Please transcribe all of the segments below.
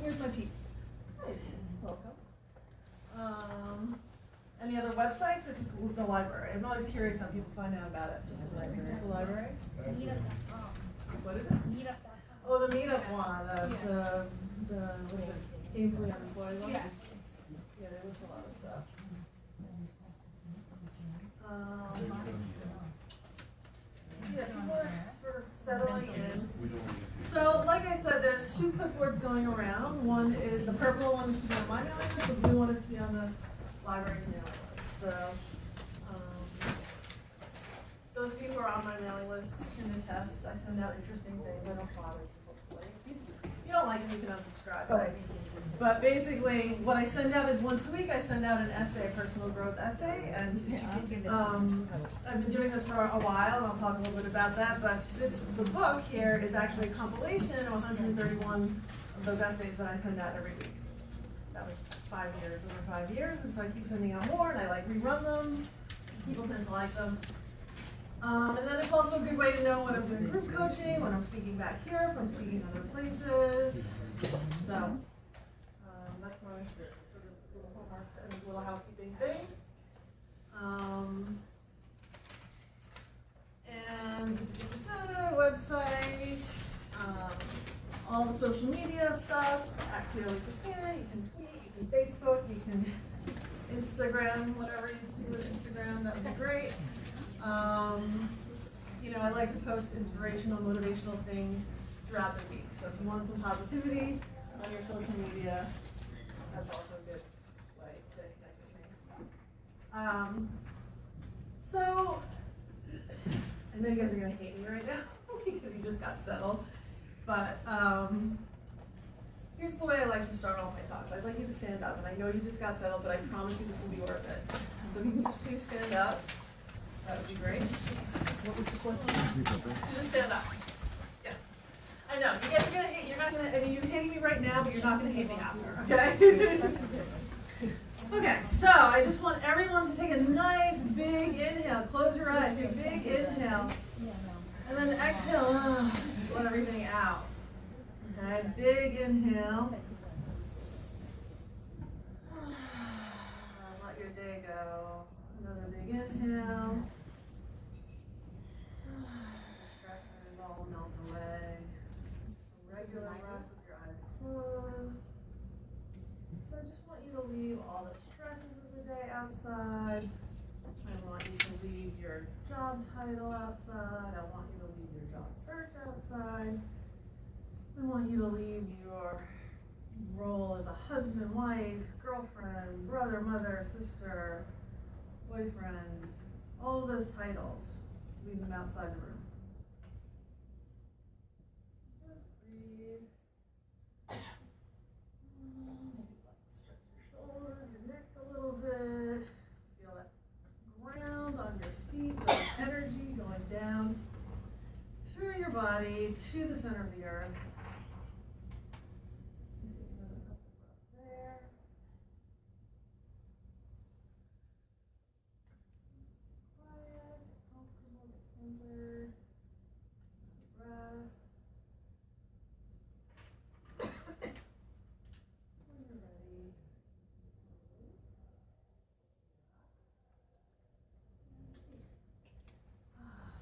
Here's my piece. Hi, welcome. Any other websites or just the library? I'm always curious how people find out about it. Just the library. Just the library? Meetup.com. What is it? Meetup.com. Oh, the meetup one. The what is it? Gainfully unemployed one? Yeah. Yeah, there was a lot of stuff. Yeah, people are sort of settling in. So, like I said, there's two clipboards going around. One is the purple one is to be on my mailing list. The blue one is to be on the library's mailing list. So, those of you who are on my mailing list can attest. I send out interesting things. I don't bother people. If you don't like them, you can unsubscribe. But basically, what I send out is once a week. I send out an essay, a personal growth essay, and I've been doing this for a while, and I'll talk a little bit about that. But the book here is actually a compilation of 131 of those essays that I send out every week. That was 5 years, over 5 years, and so I keep sending out more, and I like rerun them. People tend to like them. And then it's also a good way to know when I'm doing group coaching, when I'm speaking back here, if I'm speaking other places. So. That's my sort of little homework and little housekeeping thing. And website, all the social media stuff, at Purely Kristina. You can tweet, you can Facebook, you can Instagram, whatever you do with Instagram, that would be great. You know, I like to post inspirational, motivational things throughout the week. So if you want some positivity on your social media, that's also a good way to connect with me. So, I know you guys are going to hate me right now because you just got settled, but here's the way I like to start all my talks. I'd like you to stand up, and I know you just got settled, but I promise you this will be worth it. So if you can just please stand up, that would be great. What was the question? Just stand up. Yeah. I know, you guys are gonna hate, you're not gonna, I mean, you're hating me right now, but you're not gonna hate me after, okay? Okay, so I just want everyone to take a nice big inhale. Close your eyes, take a big inhale. And then exhale, just let everything out. Okay, big inhale. Let your day go. Another big inhale. Stresses all melt away. Regular rest with your eyes closed. So I just want you to leave all the stresses of the day outside. I want you to leave your job title outside. I want you to leave your job search outside. I want you to leave your role as a husband, wife, girlfriend, brother, mother, sister, boyfriend, all of those titles. Leave them outside the room. Breathe. Stretch your shoulders, your neck a little bit. Feel that ground on your feet, the energy going down through your body to the center of the earth. Take another couple breaths there. Quiet, comfortable, get centered. Breath.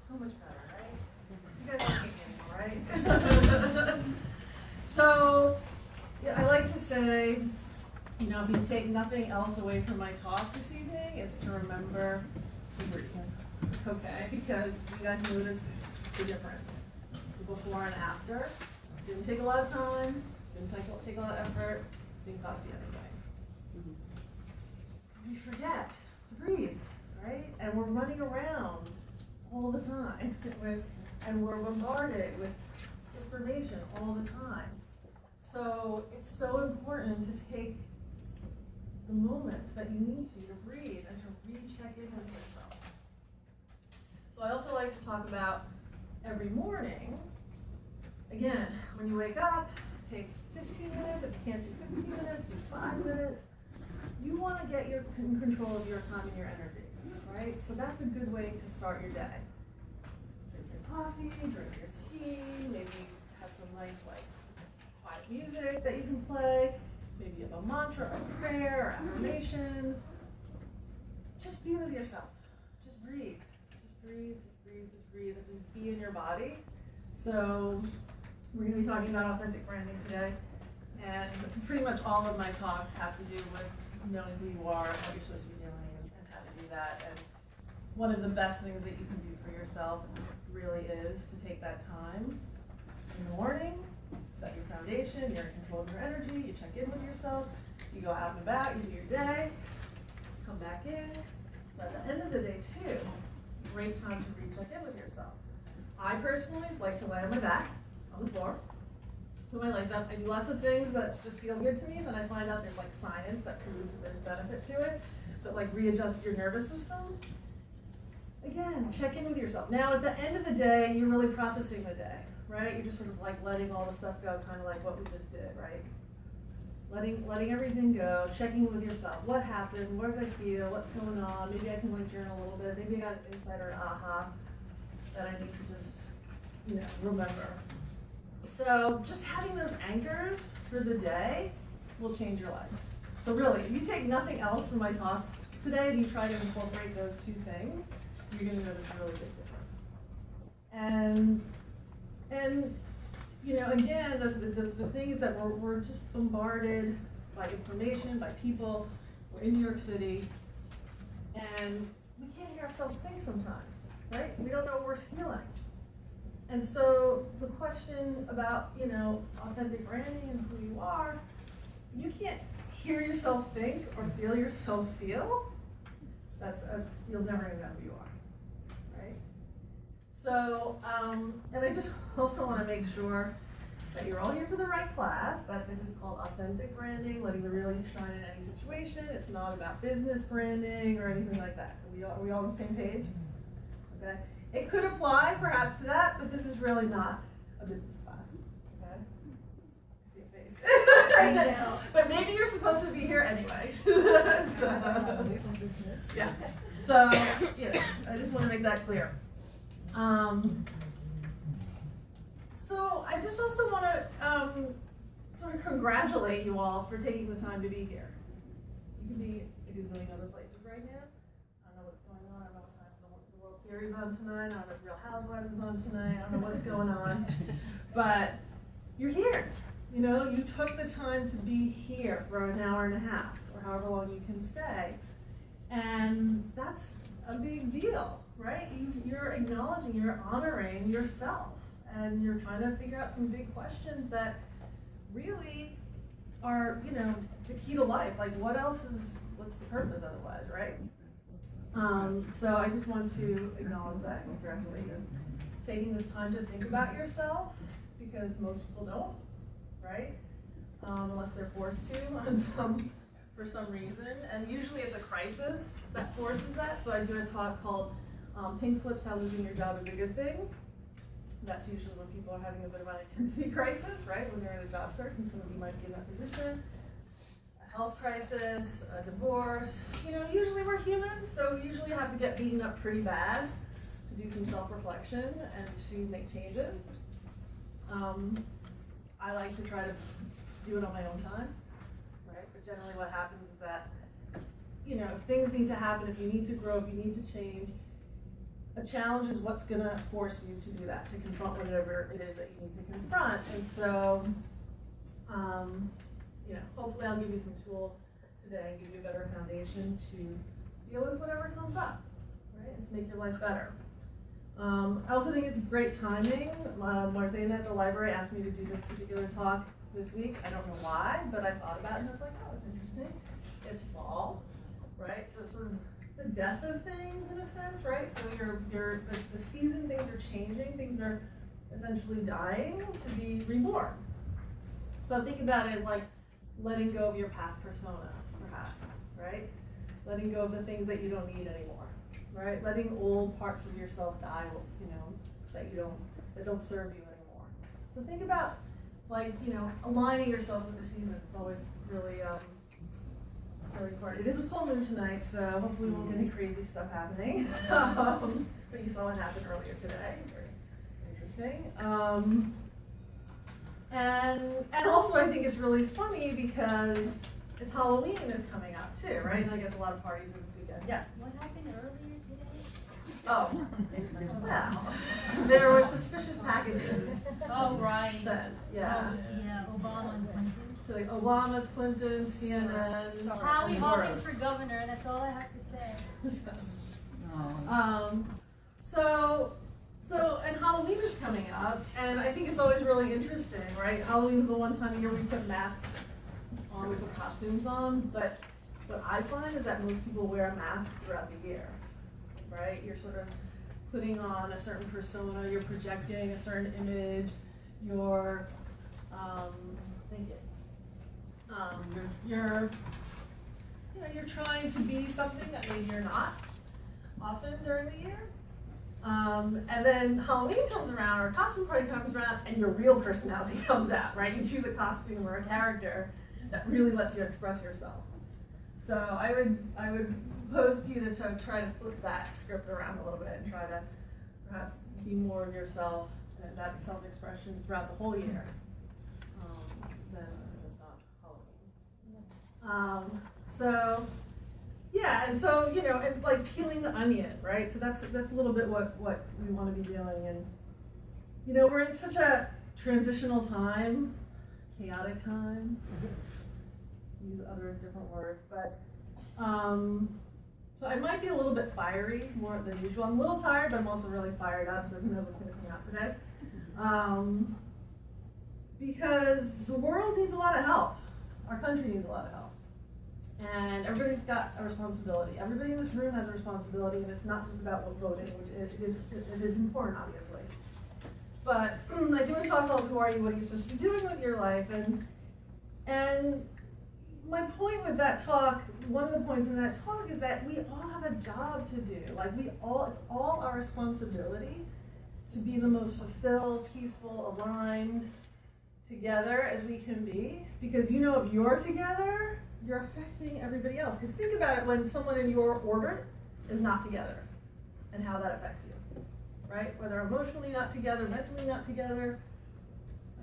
So much better, right? So you guys don't hate me anymore, right? So, yeah, I like to say, you know, if you take nothing else away from my talk this evening, it's to remember to breathe. Okay? Because you guys notice the difference. The before and after. Didn't take a lot of time, didn't take a lot of effort, didn't cost you anything. We forget to breathe, right? And we're running around all the time, and we're bombarded with information all the time. So it's so important to take the moments that you need to breathe and to recheck in with yourself. So I also like to talk about every morning. Again, when you wake up, take 15 minutes. If you can't do 15 minutes, do 5 minutes. You want to get in control of your time and your energy, right? So that's a good way to start your day. Drink your coffee, drink your tea, maybe have some nice quiet music that you can play. Maybe you have a mantra, a prayer, or affirmations. Just be with yourself. Just breathe. Just breathe, just breathe, just breathe, and just be in your body. So we're going to be talking about authentic branding today. And pretty much all of my talks have to do with knowing who you are, what you're supposed to be doing, and how to do that. And one of the best things that you can do for yourself really is to take that time in the morning, set your foundation, you're in control of your energy, you check in with yourself, you go out and about, you do your day, come back in. So at the end of the day too, great time to recheck in with yourself. I personally like to lay on my back, on the floor, put my legs up. I do lots of things that just feel good to me, then I find out there's like science that proves that there's benefit to it. So it like readjusts your nervous system. Again, check in with yourself. Now at the end of the day, you're really processing the day, right? You're just sort of like letting all the stuff go, kind of like what we just did, right? Letting everything go, checking with yourself. What happened? What did I feel? What's going on? Maybe I can like journal a little bit. Maybe I got an insight or an aha that I need to just, remember. So just having those anchors for the day will change your life. So really, if you take nothing else from my talk today and you try to incorporate those two things, you're going to notice a really big difference. And again, the thing is that we're just bombarded by information, by people. We're in New York City, and we can't hear ourselves think sometimes, right? We don't know what we're feeling. And so the question about, authentic branding and who you are, you can't hear yourself think or feel yourself feel. That's you'll never know who you are, right? So, and I just also want to make sure that you're all here for the right class, that this is called authentic branding, letting the real you shine in any situation. It's not about business branding or anything like that. Are we all on the same page? Okay. It could apply perhaps to that, but this is really not a business class. Okay? I see a face. I know. But maybe you're supposed to be here anyway. Yeah. So, I just want to make that clear. So I just also want to sort of congratulate you all for taking the time to be here. You can be maybe doing other places right now. I don't know what's going on. I don't know what time the World Series on tonight. I don't know if Real Housewives is on tonight. I don't know what's going on. But you're here. You took the time to be here for an hour and a half or however long you can stay. And that's a big deal, right? You're acknowledging, you're honoring yourself. And you're trying to figure out some big questions that really are, the key to life. Like what's the purpose otherwise, right? So I just want to acknowledge that and congratulate you. Taking this time to think about yourself, because most people don't, right? Unless they're forced to for some reason. And usually it's a crisis that forces that. So I do a talk called Pink Slips, How Losing Your Job is a Good Thing. That's usually when people are having a bit of an identity crisis, right? When they're in a job search, and some of you might be in that position. A health crisis, a divorce. Usually we're humans, so we usually have to get beaten up pretty bad to do some self-reflection and to make changes. I like to try to do it on my own time, right? But generally what happens is that, if things need to happen, if you need to grow, if you need to change, a challenge is what's going to force you to do that, to confront whatever it is that you need to confront. And so, hopefully I'll give you some tools today and give you a better foundation to deal with whatever comes up, right? And to make your life better. I also think it's great timing. Marzena at the library asked me to do this particular talk this week. I don't know why, but I thought about it and I was like, oh, it's interesting. It's fall, right? So it's sort of the death of things in a sense, right? So the season, things are changing, things are essentially dying to be reborn. So think about it as like letting go of your past persona, perhaps, right? Letting go of the things that you don't need anymore, right? Letting old parts of yourself die, that don't serve you anymore. So think about aligning yourself with the season. It's always really really important. It is a full moon tonight, so hopefully we won't get any crazy stuff happening. But you saw what happened earlier today. Very interesting. And also I think it's really funny because it's Halloween is coming up too, right? And I guess a lot of parties are this weekend. Yes? What happened earlier today? Oh, well, there were suspicious packages Oh, right. sent, yeah. Yeah, Obama and Clinton. To like Obama's, Clinton, CNN. Howie and Hawkins Soros. for governor, that's all I have to say. And Halloween is coming up, and I think it's always really interesting, right? Halloween is the one time of year we put masks on, we put costumes on, but what I find is that most people wear a mask throughout the year, right? You're sort of putting on a certain persona, you're projecting a certain image, you're, you're trying to be something that maybe you're not often during the year. And then Halloween comes around, or a costume party comes around, and your real personality comes out, right? You choose a costume or a character that really lets you express yourself. So I would pose to you to try to flip that script around a little bit and try to perhaps be more of yourself and that self-expression throughout the whole year than just on Halloween. Yeah, and so, and like peeling the onion, right? So that's a little bit what we want to be doing. And, we're in such a transitional time, chaotic time, use other different words, but, so I might be a little bit fiery, more than usual. I'm a little tired, but I'm also really fired up, so who knows what's going to come out today. Because the world needs a lot of help. Our country needs a lot of help. And everybody's got a responsibility. Everybody in this room has a responsibility, and it's not just about voting, which it is important, obviously. But I do want to talk about who are you, what are you supposed to be doing with your life, and my point with that talk, one of the points in that talk is that we all have a job to do. Like it's all our responsibility to be the most fulfilled, peaceful, aligned together as we can be. Because if you're together, you're affecting everybody else. Because think about it when someone in your orbit is not together and how that affects you, right? Whether emotionally not together, mentally not together,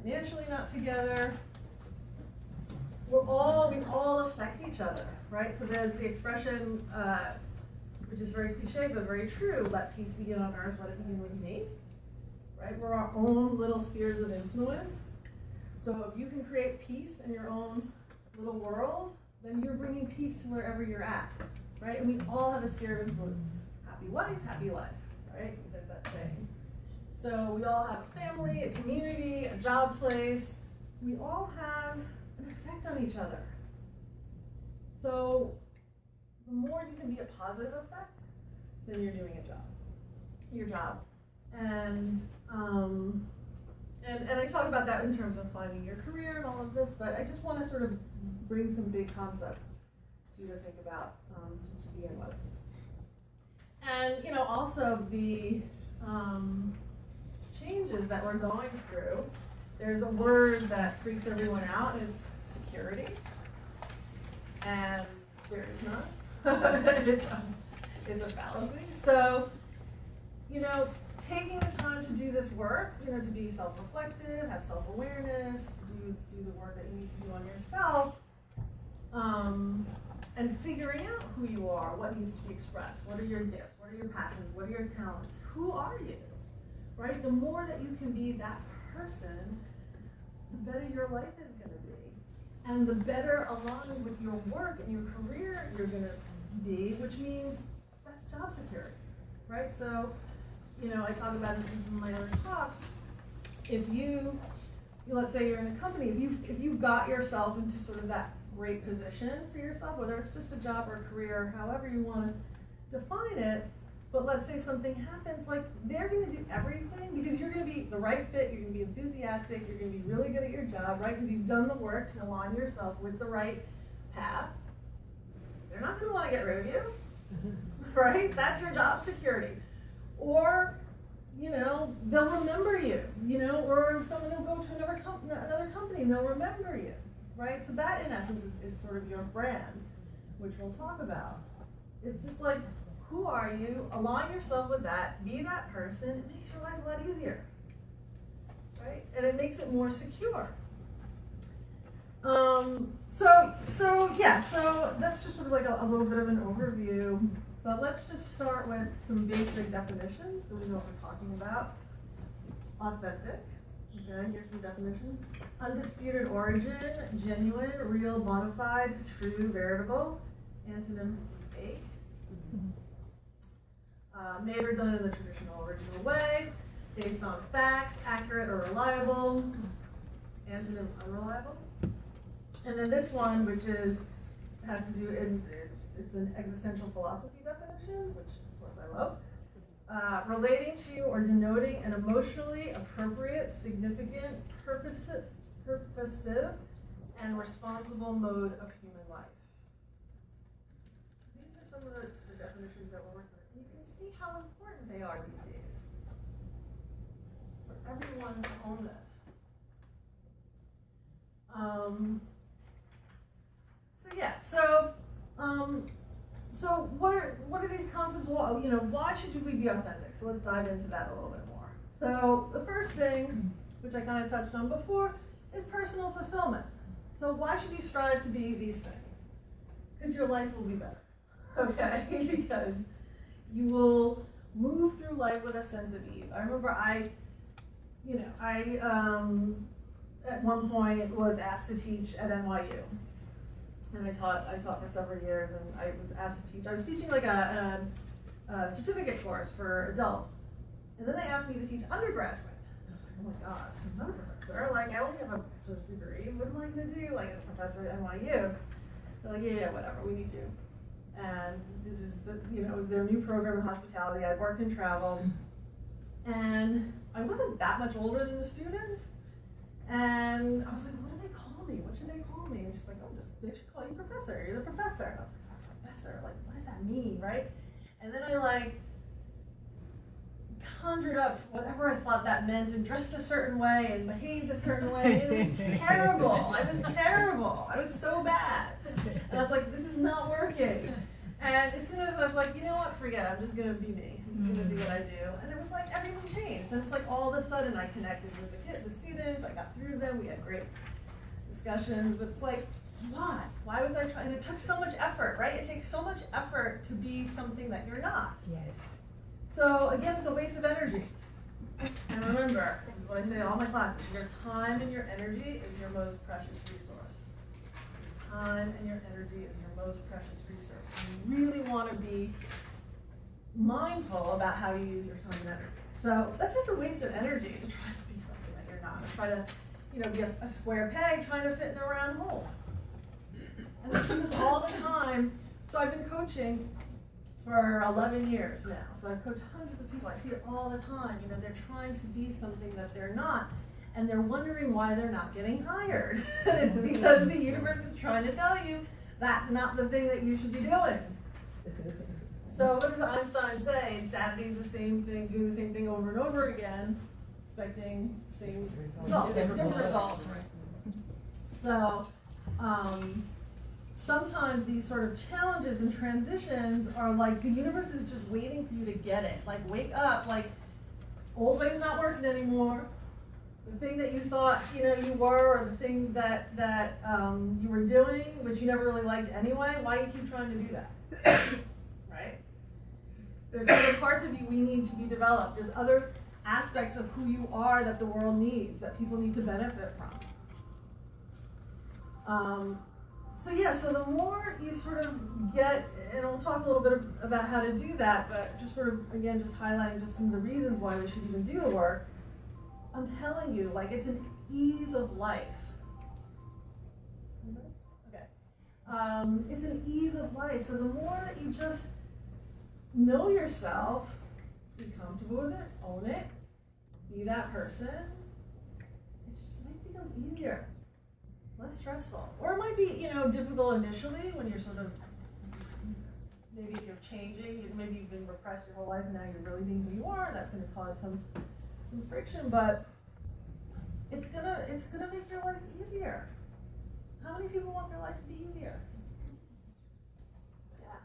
financially not together, we all affect each other, right? So there's the expression, which is very cliche but very true, let peace begin on earth, let it begin with me, right? We're our own little spheres of influence. So if you can create peace in your own little world, then you're bringing peace to wherever you're at, right? And we all have a sphere of influence. Happy wife, happy life, right? There's that saying. So we all have a family, a community, a job place. We all have an effect on each other. So the more you can be a positive effect, then you're doing your job. And I talk about that in terms of finding your career and all of this, but I just want to sort of bring some big concepts to you to think about to begin with. And also the changes that we're going through. There's a word that freaks everyone out, and it's security. And there is none. it's a fallacy. So, taking the time to do this work, to be self-reflective, have self-awareness, do the work that you need to do on yourself, and figuring out who you are, what needs to be expressed, what are your gifts, what are your passions, what are your talents, who are you, right? The more that you can be that person, the better your life is going to be. And the better aligned with your work and your career you're going to be, which means that's job security, right? So, I talk about it in some of my other talks. If let's say you're in a company, if you got yourself into sort of that great position for yourself, whether it's just a job or a career, however you want to define it, but let's say something happens, like they're going to do everything because you're going to be the right fit, you're going to be enthusiastic, you're going to be really good at your job, right? Because you've done the work to align yourself with the right path. They're not going to want to get rid of you, right? That's your job security. Or, they'll remember you, or someone will go to another company and they'll remember you, right? So that, in essence, is sort of your brand, which we'll talk about. It's just like, who are you? Align yourself with that. Be that person. It makes your life a lot easier, right? And it makes it more secure. So that's just sort of like a little bit of an overview. But let's just start with some basic definitions so we know what we're talking about. Authentic. Okay, here's the definition. Undisputed origin, genuine, real, bona fide, true, veritable. Antonym, fake. Made or done in the traditional original way. Based on facts, accurate or reliable. Antonym, unreliable. And then this one, which has to do it's an existential philosophy definition, which of course I love. Relating to or denoting an emotionally appropriate, significant, purposive, and responsible mode of human life. These are some of the definitions that we're working with. You can see how important they are these days for everyone to own this. So what are these concepts? Well, why should we be authentic? So let's dive into that a little bit more. So the first thing, which I kind of touched on before, is personal fulfillment. So why should you strive to be these things? Because your life will be better, okay? Because you will move through life with a sense of ease. I remember I at one point was asked to teach at NYU. And I taught for several years, and I was asked to teach. I was teaching like a certificate course for adults, and then they asked me to teach undergraduate. I was like, oh my God, I'm not a professor. Like, I only have a bachelor's degree. What am I going to do, like, as a professor at NYU? They're like, yeah, whatever, we need you. And this is it was their new program in hospitality. I'd worked in travel, and I wasn't that much older than the students. And I was like, what do they call me? What should they call me? And she's like, they should call you professor. You're the professor. And I was like, professor? Like, what does that mean, right? And then I conjured up whatever I thought that meant and dressed a certain way and behaved a certain way. And it was terrible. I was terrible. I was so bad. And I was like, this is not working. And as soon as I was like, you know what, forget it. I'm just going to be me. I'm just going to do what I do. And it was like everything changed. And it's like all of a sudden I connected with the students. I got through them. We had great discussions. But it's like, why? Why was I trying? And it took so much effort, right? It takes so much effort to be something that you're not. Yes. So again, it's a waste of energy. And remember, this is what I say in all my classes, your time and your energy is your most precious resource. Your time and your energy is your most precious resource. You really want to be mindful about how you use your time and energy. So that's just a waste of energy to try to be something that you're not. To try to, be a square peg trying to fit in a round hole. And I see this all the time. So I've been coaching for 11 years now. So I've coached hundreds of people. I see it all the time. They're trying to be something that they're not. And they're wondering why they're not getting hired. And it's because the universe is trying to tell you that's not the thing that you should be doing. So what does Einstein say? Insanity's the same thing, doing the same thing over and over again, expecting the same results, different results. So sometimes these sort of challenges and transitions are like the universe is just waiting for you to get it. Like, wake up, like, old way's not working anymore. The thing that you thought you were, or the thing that you were doing, which you never really liked anyway, why do you keep trying to do that? Right? There's other parts of you we need to be developed. There's other aspects of who you are that the world needs, that people need to benefit from. So the more you sort of get, and we'll talk a little bit about how to do that, but just sort of, again, just highlighting just some of the reasons why we should even do the work. I'm telling you, like, it's an ease of life. Okay. It's an ease of life. So the more that you just know yourself, be comfortable with it, own it, be that person, it's just, life becomes easier, less stressful. Or it might be, difficult initially when you're sort of, maybe if you're changing, maybe you've been repressed your whole life and now you're really being who you are, and that's going to cause some friction, but it's gonna make your life easier. How many people want their life to be easier? Yeah.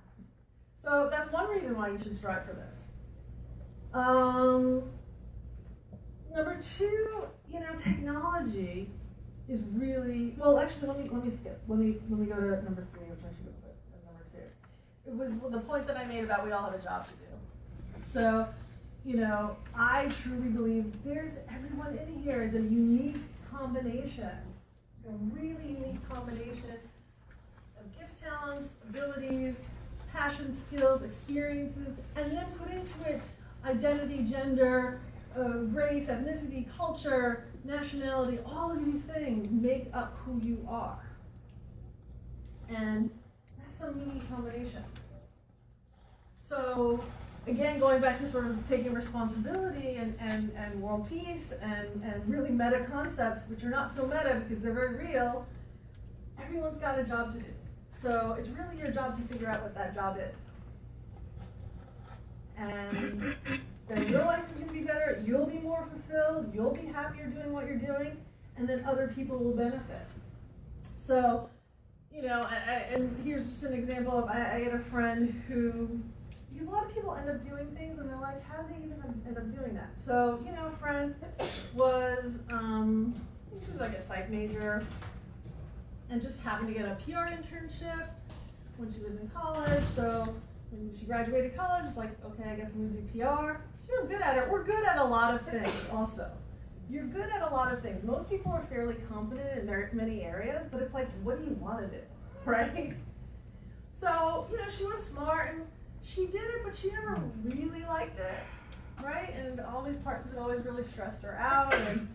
So that's one reason why you should strive for this. Number two, technology is really, well, actually, let me skip. Let me go to number 3, which I should have put as number 2. It was the point that I made about we all have a job to do. So, you know, I truly believe everyone in here is a unique combination, a really unique combination of gifts, talents, abilities, passion, skills, experiences, and then put into it identity, gender, race, ethnicity, culture, nationality, all of these things make up who you are. And that's some unique combination. So, again, going back to sort of taking responsibility and world peace and really meta concepts, which are not so meta because they're very real, everyone's got a job to do. So it's really your job to figure out what that job is. And then your life is going to be better, you'll be more fulfilled, you'll be happier doing what you're doing, and then other people will benefit. So, you know, and here's just an example of, I had a friend who, because a lot of people end up doing things and they're like, how do they even end up doing that? So, you know, a friend was, I think she was like a psych major, and just happened to get a PR internship when she was in college. So when she graduated college, it's like, okay, I guess I'm gonna do PR. She was good at it. We're good at a lot of things also. You're good at a lot of things. Most people are fairly competent in many areas, but it's like, what do you want to do, right? So, you know, she was smart and she did it, but she never really liked it, right? And all these parts of it always really stressed her out. And,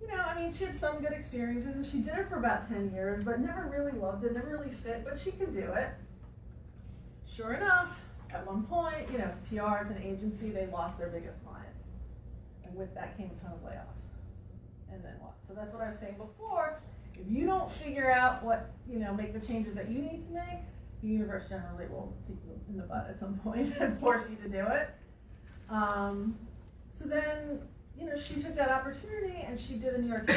you know, I mean, she had some good experiences and she did it for about 10 years, but never really loved it, never really fit, but she could do it. Sure enough, at one point, you know, it's PR, it's an agency, they lost their biggest client. And with that came a ton of layoffs. And then what? So that's what I was saying before. If you don't figure out what, you know, make the changes that you need to make, the universe generally will kick you in the butt at some point and force you to do it. So then, you know, she took that opportunity and she did a New York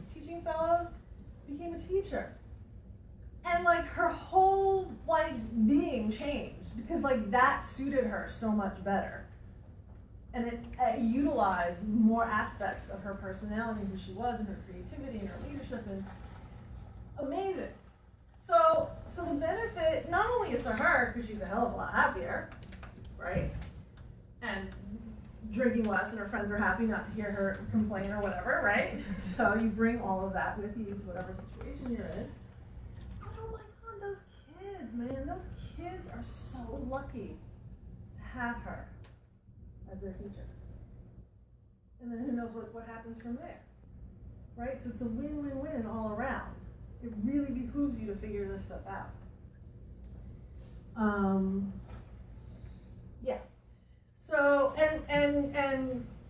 Teaching Fellows, became a teacher. And like her whole like being changed because like that suited her so much better. And it utilized more aspects of her personality, who she was, and her creativity and her leadership, and amazing. So the benefit not only is to her, because she's a hell of a lot happier, right? And drinking less and her friends are happy not to hear her complain or whatever, right? So you bring all of that with you to whatever situation you're in. But oh my God, those kids, man, those kids are so lucky to have her as their teacher. And then who knows what happens from there, right? So it's a win-win-win all around. It really behooves you to figure this stuff out. Yeah. So, and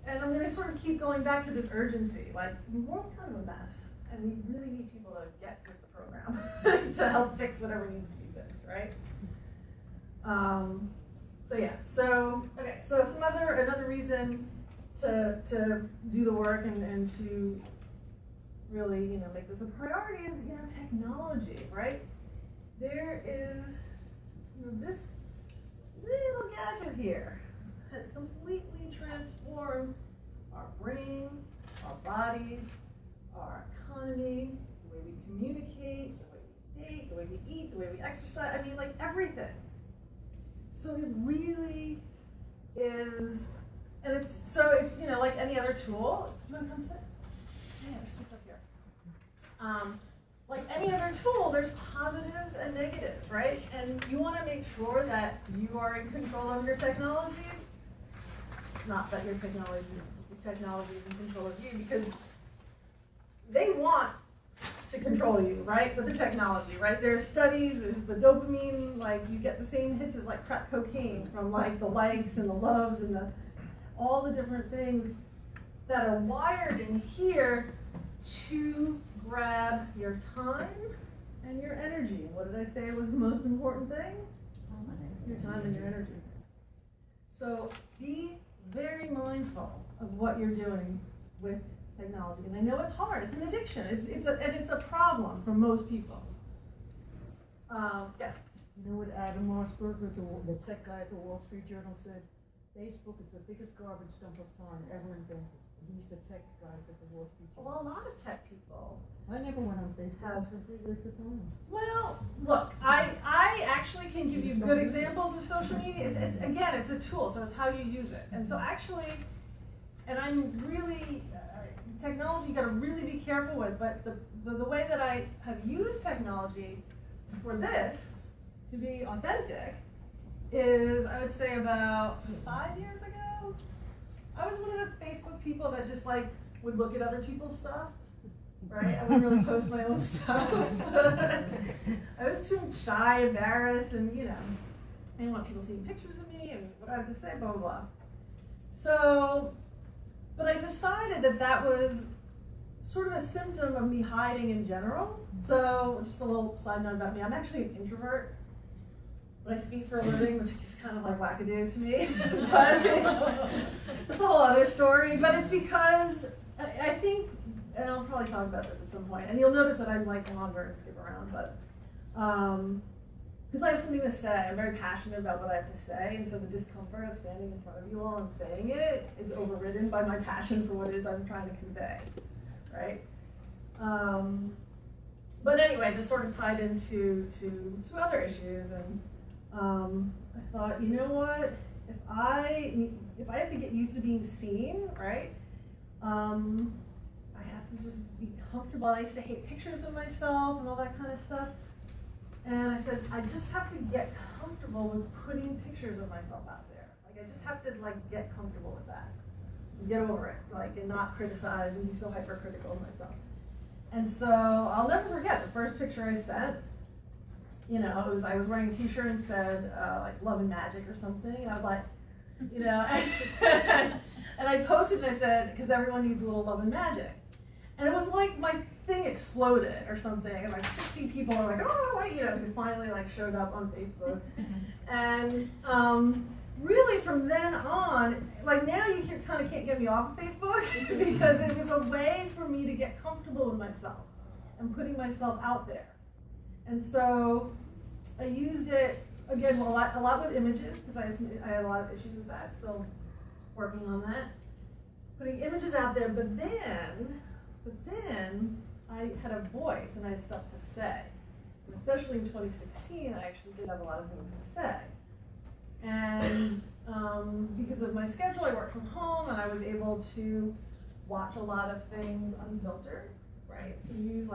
I'm going to sort of keep going back to this urgency. Like, the world's kind of a mess, and we really need people to get with the program to help fix whatever needs to be fixed, right? So yeah. So okay. So another reason to do the work and to really, you know, make this a priority is, you know, technology, right? There is, you know, this little gadget here has completely transformed our brains, our bodies, our economy, the way we communicate, the way we date, the way we eat, the way we exercise, I mean, like everything. So it really is, and it's, you know, like any other tool. You wanna come sit? Yeah, there's seats up here. Like any other tool, there's positives and negatives, right? And you want to make sure that you are in control of your technology, not that your technology is in control of you, because they want to control you, right? With the technology, right? There's studies, there's the dopamine, like you get the same hits as like crack cocaine from like the likes and the loves and all the different things that are wired in here to grab your time and your energy. What did I say was the most important thing? Your time and your energy. So be very mindful of what you're doing with technology. And I know it's hard. It's an addiction. It's a problem for most people. Yes? You know what Adam Mossberger, the tech guy at the Wall Street Journal, said? Facebook is the biggest garbage dump of time ever invented. he's the tech guy for the Wall Street Journal. Well, a lot of tech people. I never went on Facebook, Have- it's a complete waste of time. Well, look, I actually can give you good examples of social media. It's again, it's a tool, so it's how you use it. And so actually, and I'm really, technology you gotta really be careful with, but the way that I have used technology for this to be authentic is, I would say about 5 years ago, I was one of the Facebook people that just like would look at other people's stuff. Right? I wouldn't really post my own stuff. I was too shy, embarrassed, and I didn't want people seeing pictures of me and what I have to say, blah, blah, blah. So, but I decided that was sort of a symptom of me hiding in general. So, just a little side note about me, I'm actually an introvert. But I speak for a living, which is kind of like wackadoo to me. But it's a whole other story. But it's because I think, and I'll probably talk about this at some point, and you'll notice that I like wander and skip around, but because I have something to say, I'm very passionate about what I have to say, and so the discomfort of standing in front of you all and saying it is overridden by my passion for what it is I'm trying to convey, right? But anyway, this sort of tied into other issues, and I thought, you know what? If I have to get used to being seen, right? I have to just be comfortable. I used to hate pictures of myself and all that kind of stuff. And I said, I just have to get comfortable with putting pictures of myself out there. Like, I just have to get comfortable with that. Get over it, and not criticize and be so hypercritical of myself. And so I'll never forget the first picture I sent. I was wearing a t-shirt and said love and magic or something, and I was like, and I posted and I said, because everyone needs a little love and magic. And it was like my thing exploded or something, and 60 people were like, oh, who finally showed up on Facebook. And really from then on, now you kind of can't get me off of Facebook because it was a way for me to get comfortable with myself and putting myself out there. And so I used it, again, a lot with images, because I had a lot of issues with that, still working on that. Putting images out there, but then I had a voice and I had stuff to say. And especially in 2016, I actually did have a lot of things to say. And because of my schedule, I worked from home and I was able to watch a lot of things unfiltered, right? Use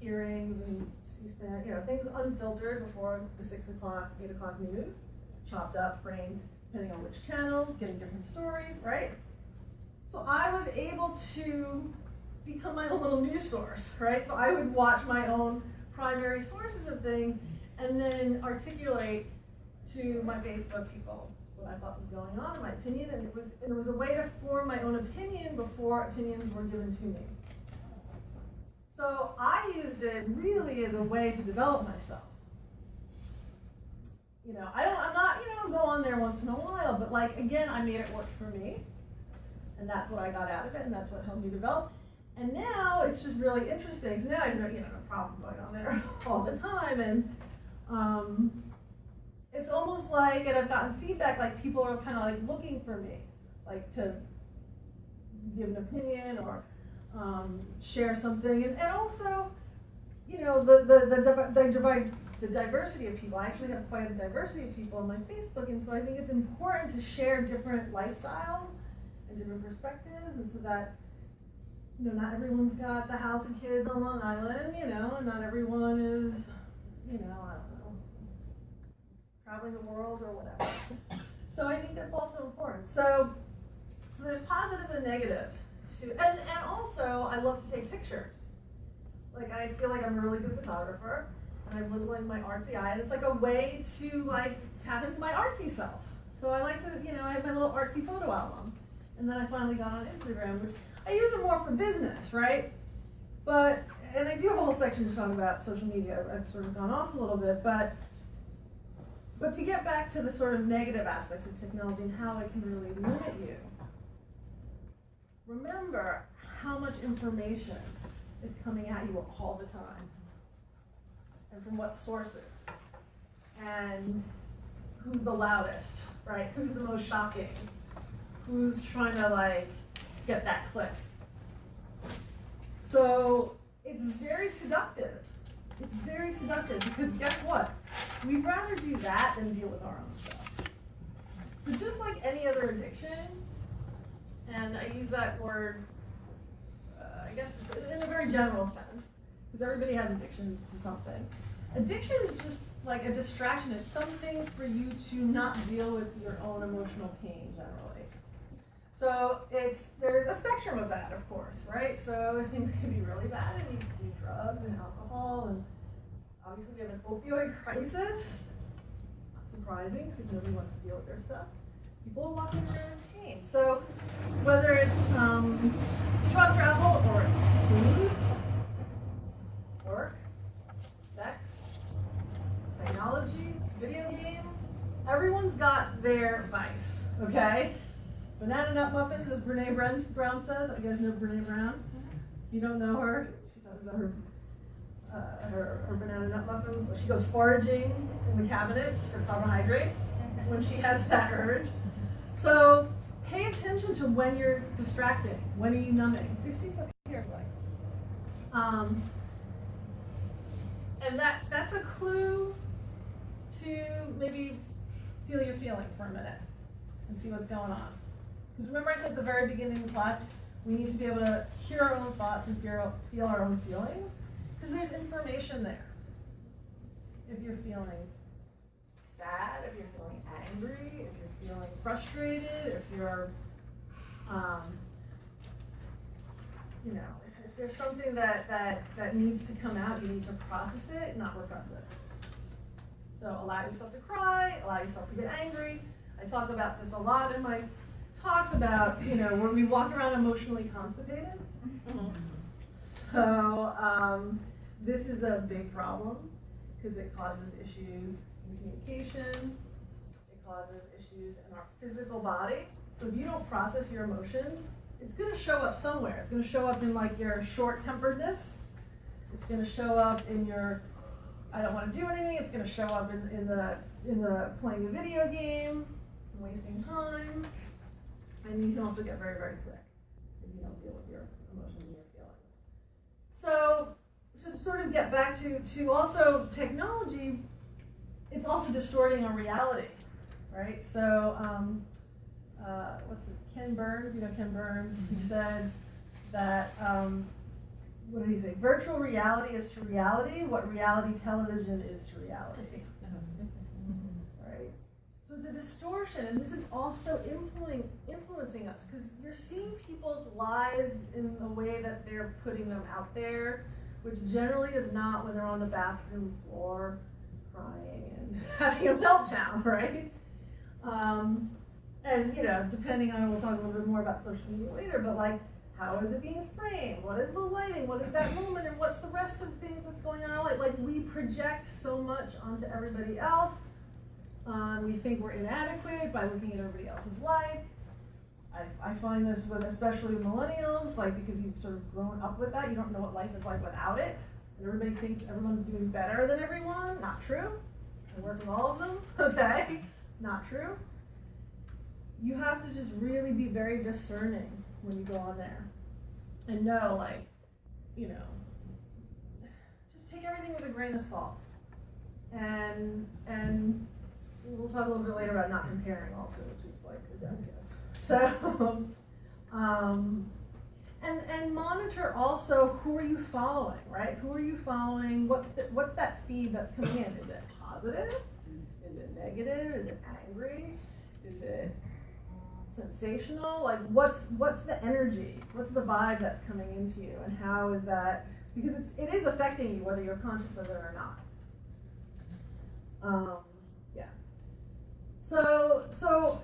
hearings and C-SPAN, things unfiltered before the 6 o'clock, 8 o'clock news, chopped up, framed, depending on which channel, getting different stories, right? So I was able to become my own little news source, right? So I would watch my own primary sources of things and then articulate to my Facebook people what I thought was going on, in my opinion, and it was a way to form my own opinion before opinions were given to me. So I used it really as a way to develop myself. I'll go on there once in a while, but again, I made it work for me, and that's what I got out of it, and that's what helped me develop. And now it's just really interesting. So now I have no problem going on there all the time, and it's almost and I've gotten feedback, people are kind of looking for me, to give an opinion or share something, and also, the diversity of people. I actually have quite a diversity of people on my Facebook, and so I think it's important to share different lifestyles and different perspectives, and so that not everyone's got the house and kids on Long Island, and not everyone is, I don't know, traveling the world or whatever. So I think that's also important. So there's positives and negatives. And also, I love to take pictures. I feel like I'm a really good photographer, and I live my artsy eye, and it's a way to tap into my artsy self. So I like to, I have my little artsy photo album, and then I finally got on Instagram, which I use it more for business, right? And I do have a whole section to talk about social media. I've sort of gone off a little bit, but to get back to the sort of negative aspects of technology and how it can really limit you. Remember how much information is coming at you all the time, and from what sources, and who's the loudest, right? Who's the most shocking? Who's trying to get that click. So it's very seductive. It's very seductive because guess what? We'd rather do that than deal with our own stuff. So just like any other addiction, and I use that word, I guess, in a very general sense, because everybody has addictions to something. Addiction is just like a distraction. It's something for you to not deal with your own emotional pain generally. So there's a spectrum of that, of course, right? So things can be really bad and you can do drugs and alcohol, and obviously we have an opioid crisis. Not surprising because nobody wants to deal with their stuff. People are walking around in pain. So whether it's drugs or alcohol, or it's food, work, sex, technology, video games, everyone's got their vice, okay? Banana nut muffins, as Brene Brown says. You guys know Brene Brown? If you don't know her, she talks about her banana nut muffins. She goes foraging in the cabinets for carbohydrates when she has that urge. So pay attention to when you're distracting. When are you numbing? There's seats up here, and that's a clue to maybe feel your feeling for a minute and see what's going on. Because remember I said at the very beginning of the class, we need to be able to hear our own thoughts and feel our own feelings, because there's information there. If you're feeling sad, if you're feeling angry, if you're feeling frustrated, if you're, if there's something that needs to come out, you need to process it, not repress it. So allow yourself to cry, allow yourself to get angry. I talk about this a lot in my talks about, where we walk around emotionally constipated. So this is a big problem because it causes issues in communication. It causes issues in our physical body. So if you don't process your emotions, it's going to show up somewhere. It's going to show up in like your short-temperedness. It's going to show up in your I don't want to do anything. It's going to show up in the playing a video game, wasting time. And you can also get very, very sick if you don't deal with your emotions and your feelings. So to sort of get back to also technology, it's also distorting our reality, right? So Ken Burns, Ken Burns, he said that, what did he say? Virtual reality is to reality what reality television is to reality. Right? So it's a distortion, and this is also influencing us, because you're seeing people's lives in the way that they're putting them out there, which generally is not when they're on the bathroom floor crying and having a meltdown, right? And depending on, we'll talk a little bit more about social media later, but like, how is it being framed? What is the lighting? What is that moment? And what's the rest of things that's going on? Like we project so much onto everybody else. We think we're inadequate by looking at everybody else's life. I find this with especially millennials, like because you've sort of grown up with that, you don't know what life is like without it. And everybody thinks everyone's doing better than everyone. Not true. I work with all of them, okay? Not true. You have to just really be very discerning when you go on there and know, like, just take everything with a grain of salt. And we'll talk a little bit later about not comparing also, which is like a death kiss. So, and monitor also who are you following, right? Who are you following? What's that feed that's coming in? Is it positive? Is it negative? Is it angry? Is it sensational? Like what's the energy? What's the vibe that's coming into you, and how is that? Because it is affecting you whether you're conscious of it or not. Yeah. So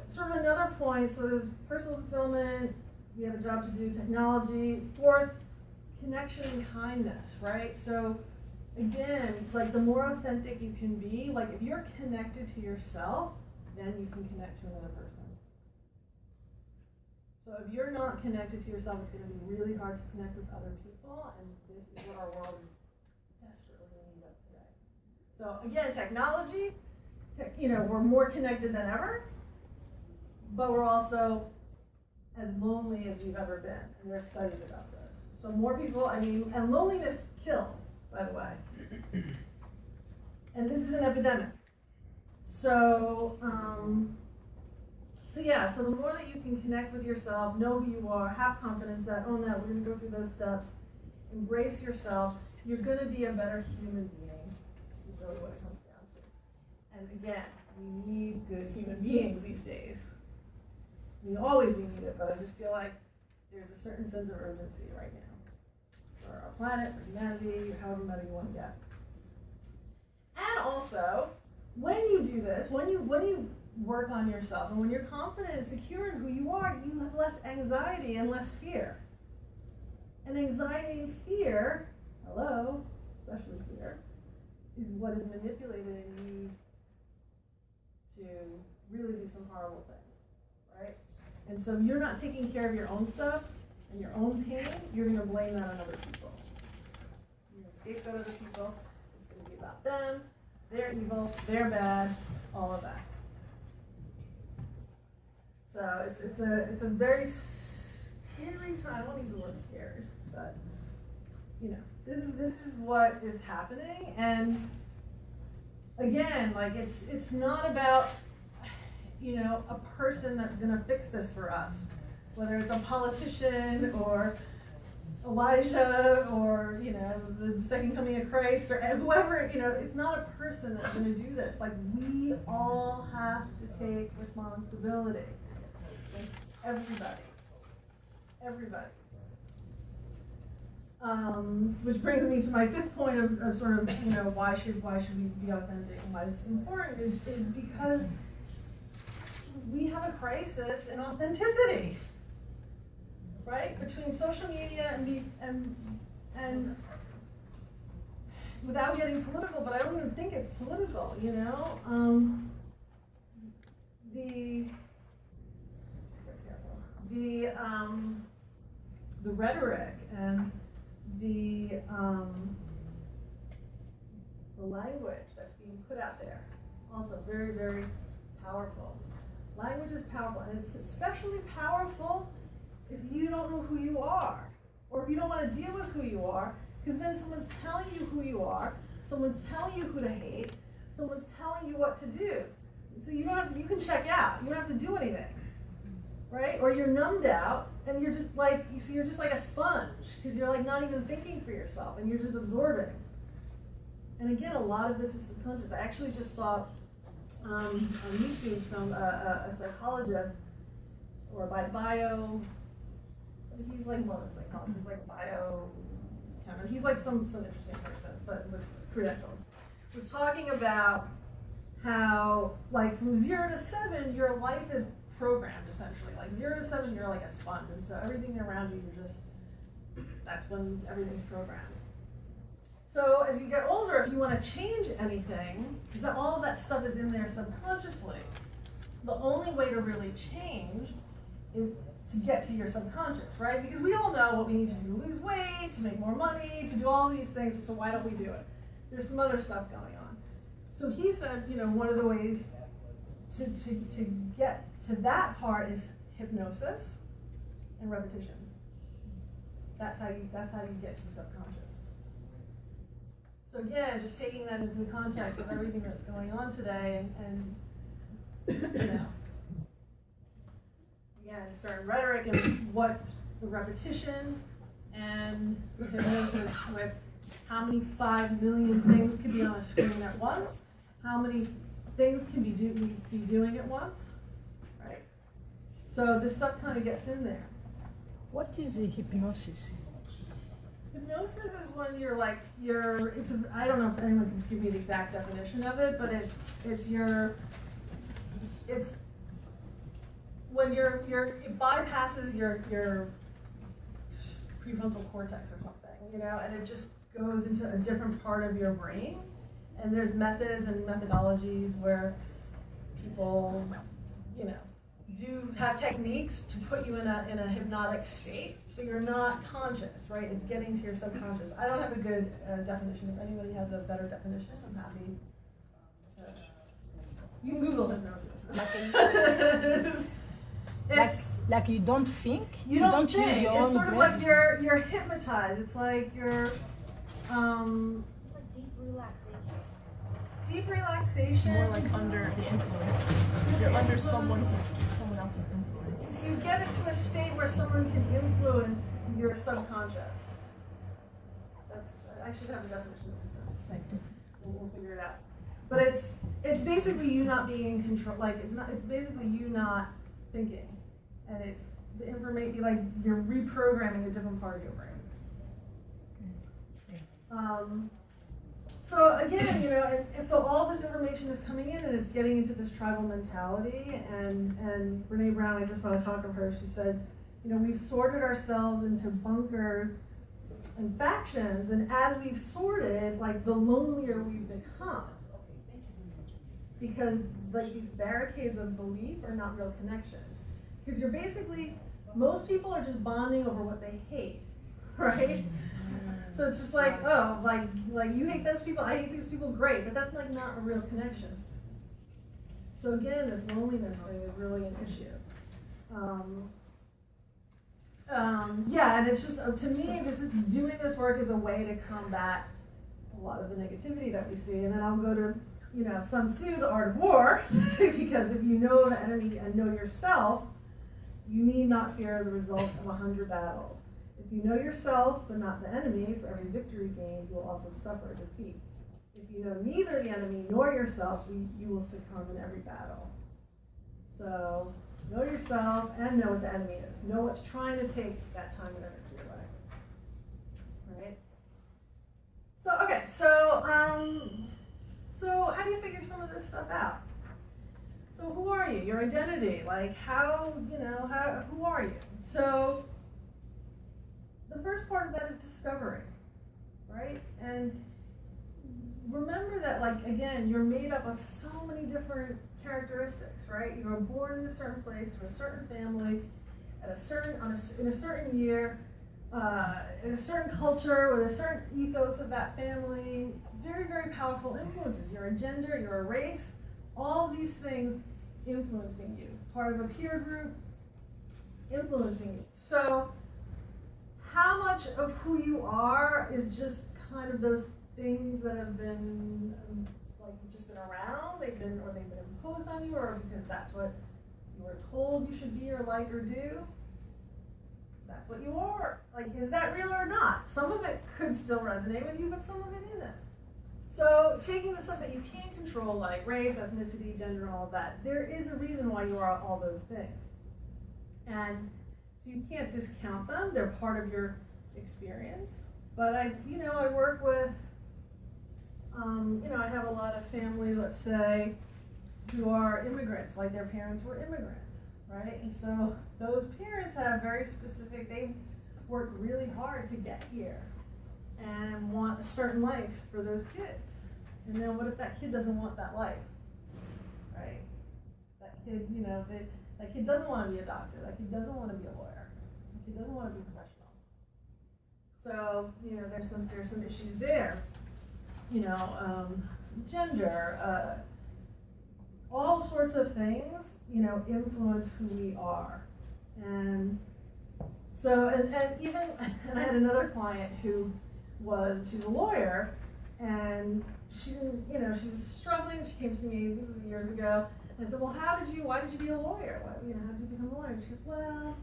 sort of another point. So there's personal fulfillment. We have a job to do. Technology. Fourth, connection and kindness. Right. So again, like the more authentic you can be, like if you're connected to yourself, then you can connect to another person. So if you're not connected to yourself, it's going to be really hard to connect with other people, and this is what our world is desperately in need of today. So again, technology, we're more connected than ever, but we're also as lonely as we've ever been, and there's studies about this. So more people, and loneliness kills, by the way. And this is an epidemic. So, so the more that you can connect with yourself, know who you are, have confidence that, oh no, we're gonna go through those steps, embrace yourself, you're gonna be a better human being, is really what it comes down to. And again, we need good human beings these days. We always need it, but I just feel like there's a certain sense of urgency right now for our planet, for humanity, however many you want to get. And also, when you do this, when you work on yourself, and when you're confident and secure in who you are, you have less anxiety and less fear. And anxiety and fear, especially fear, is what is manipulated and used to really do some horrible things, right? And so if you're not taking care of your own stuff and your own pain, you're going to blame that on other people. You're going to scapegoat other people. It's going to be about them. They're evil. They're bad. All of that. So it's a very scary time. I won't use the word scary, but this is what is happening. And again, like it's not about a person that's going to fix this for us, whether it's a politician or Elijah or the second coming of Christ or whoever. It's not a person that's going to do this. Like, we all have to take responsibility. Like, everybody. Which brings me to my fifth point of sort of why should we be authentic and why this is important is because we have a crisis in authenticity, right? Between social media and without getting political, but I don't even think it's political, the rhetoric and the language that's being put out there, also very, very powerful. Language is powerful, and it's especially powerful if you don't know who you are, or if you don't want to deal with who you are, because then someone's telling you who you are, someone's telling you who to hate, someone's telling you what to do. So you can check out. You don't have to do anything, right? Or you're numbed out, and you're just like a sponge, because you're like not even thinking for yourself, and you're just absorbing. And again, a lot of this is subconscious. I actually just saw on YouTube a psychologist or he's like more than a psychologist, he's like biochemist, he's like some interesting person, but with credentials, was talking about how, like, from 0 to 7, your life is programmed, essentially. Like 0 to 7, you're like a sponge, and so everything around you, that's when everything's programmed. So as you get older, if you want to change anything, because all of that stuff is in there subconsciously, the only way to really change is to get to your subconscious, right? Because we all know what we need to do: lose weight, to make more money, to do all these things, so why don't we do it? There's some other stuff going on. So he said, one of the ways to get to that part is hypnosis and repetition. That's how you get to the subconscious. So again, just taking that into the context of everything that's going on today, and again, certain rhetoric and what's the repetition and the hypnosis with how many 5 million things can be on a screen at once, how many things can be doing at once, right? So this stuff kind of gets in there. What is the hypnosis? Hypnosis is when I don't know if anyone can give me the exact definition of it, but it's when it bypasses your prefrontal cortex or something, and it just goes into a different part of your brain. And there's methods and methodologies where people, do have techniques to put you in a hypnotic state, so you're not conscious, right? It's getting to your subconscious. I don't have a good definition. If anybody has a better definition, I'm happy to. You Google hypnosis. Like you don't think. You don't think. use your It's own sort of brain. like you're hypnotized. It's like you're It's like deep relaxation. deep relaxation. More like under the influence. You're under someone else's influence. So you get into a state where someone can influence your subconscious. I should have a definition of this. We'll figure it out. But it's basically you not being in control. Like it's basically you not thinking, and it's the information, like you're reprogramming a different part of your brain. So again, and so all this information is coming in, and it's getting into this tribal mentality. And Brene Brown, I just saw a talk of her. She said, we've sorted ourselves into bunkers and factions, and as we've sorted, like the lonelier we've become, because like these barricades of belief are not real connection. Because you're basically, most people are just bonding over what they hate, right? So it's just like, oh, like you hate those people, I hate these people, great, but that's like not a real connection. So again, this loneliness thing is really an issue. Yeah, and it's just, to me, doing this work is a way to combat a lot of the negativity that we see. And then I'll go to, Sun Tzu, The Art of War, because if you know the enemy and know yourself, you need not fear the result of 100 battles. If you know yourself, but not the enemy, for every victory gained, you will also suffer defeat. If you know neither the enemy nor yourself, you will succumb in every battle. So, know yourself and know what the enemy is. Know what's trying to take that time and energy away. Right? So, okay, so how do you figure some of this stuff out? So who are you? Your identity, like who are you? So the first part of that is discovering, right? And remember that, like, again, you're made up of so many different characteristics, right? You were born in a certain place, to a certain family, in a certain year, in a certain culture, with a certain ethos of that family. Very, very powerful influences. You're a gender, you're a race, all of these things influencing you. Part of a peer group influencing you. So how much of who you are is just kind of those things that have been just been around, they've been imposed on you, or because that's what you were told you should be or like or do? That's what you are. Like, is that real or not? Some of it could still resonate with you, but some of it isn't. So taking the stuff that you can't control, like race, ethnicity, gender, all of that, there is a reason why you are all those things. And so you can't discount them. They're part of your experience. But I work with, I have a lot of families, let's say, who are immigrants, like their parents were immigrants, right? And so those parents have very specific, they worked really hard to get here and want a certain life for those kids. And then what if that kid doesn't want that life, right? That kid, that kid doesn't want to be a doctor. That kid doesn't want to be a lawyer. That kid doesn't want to be professional. So, there's some issues there. Gender, all sorts of things, influence who we are. And so, and even, and I had another client who she's a lawyer, and she didn't, she was struggling. She came to me, this was years ago, and I said, well, why did you be a lawyer? How did you become a lawyer? She goes, well,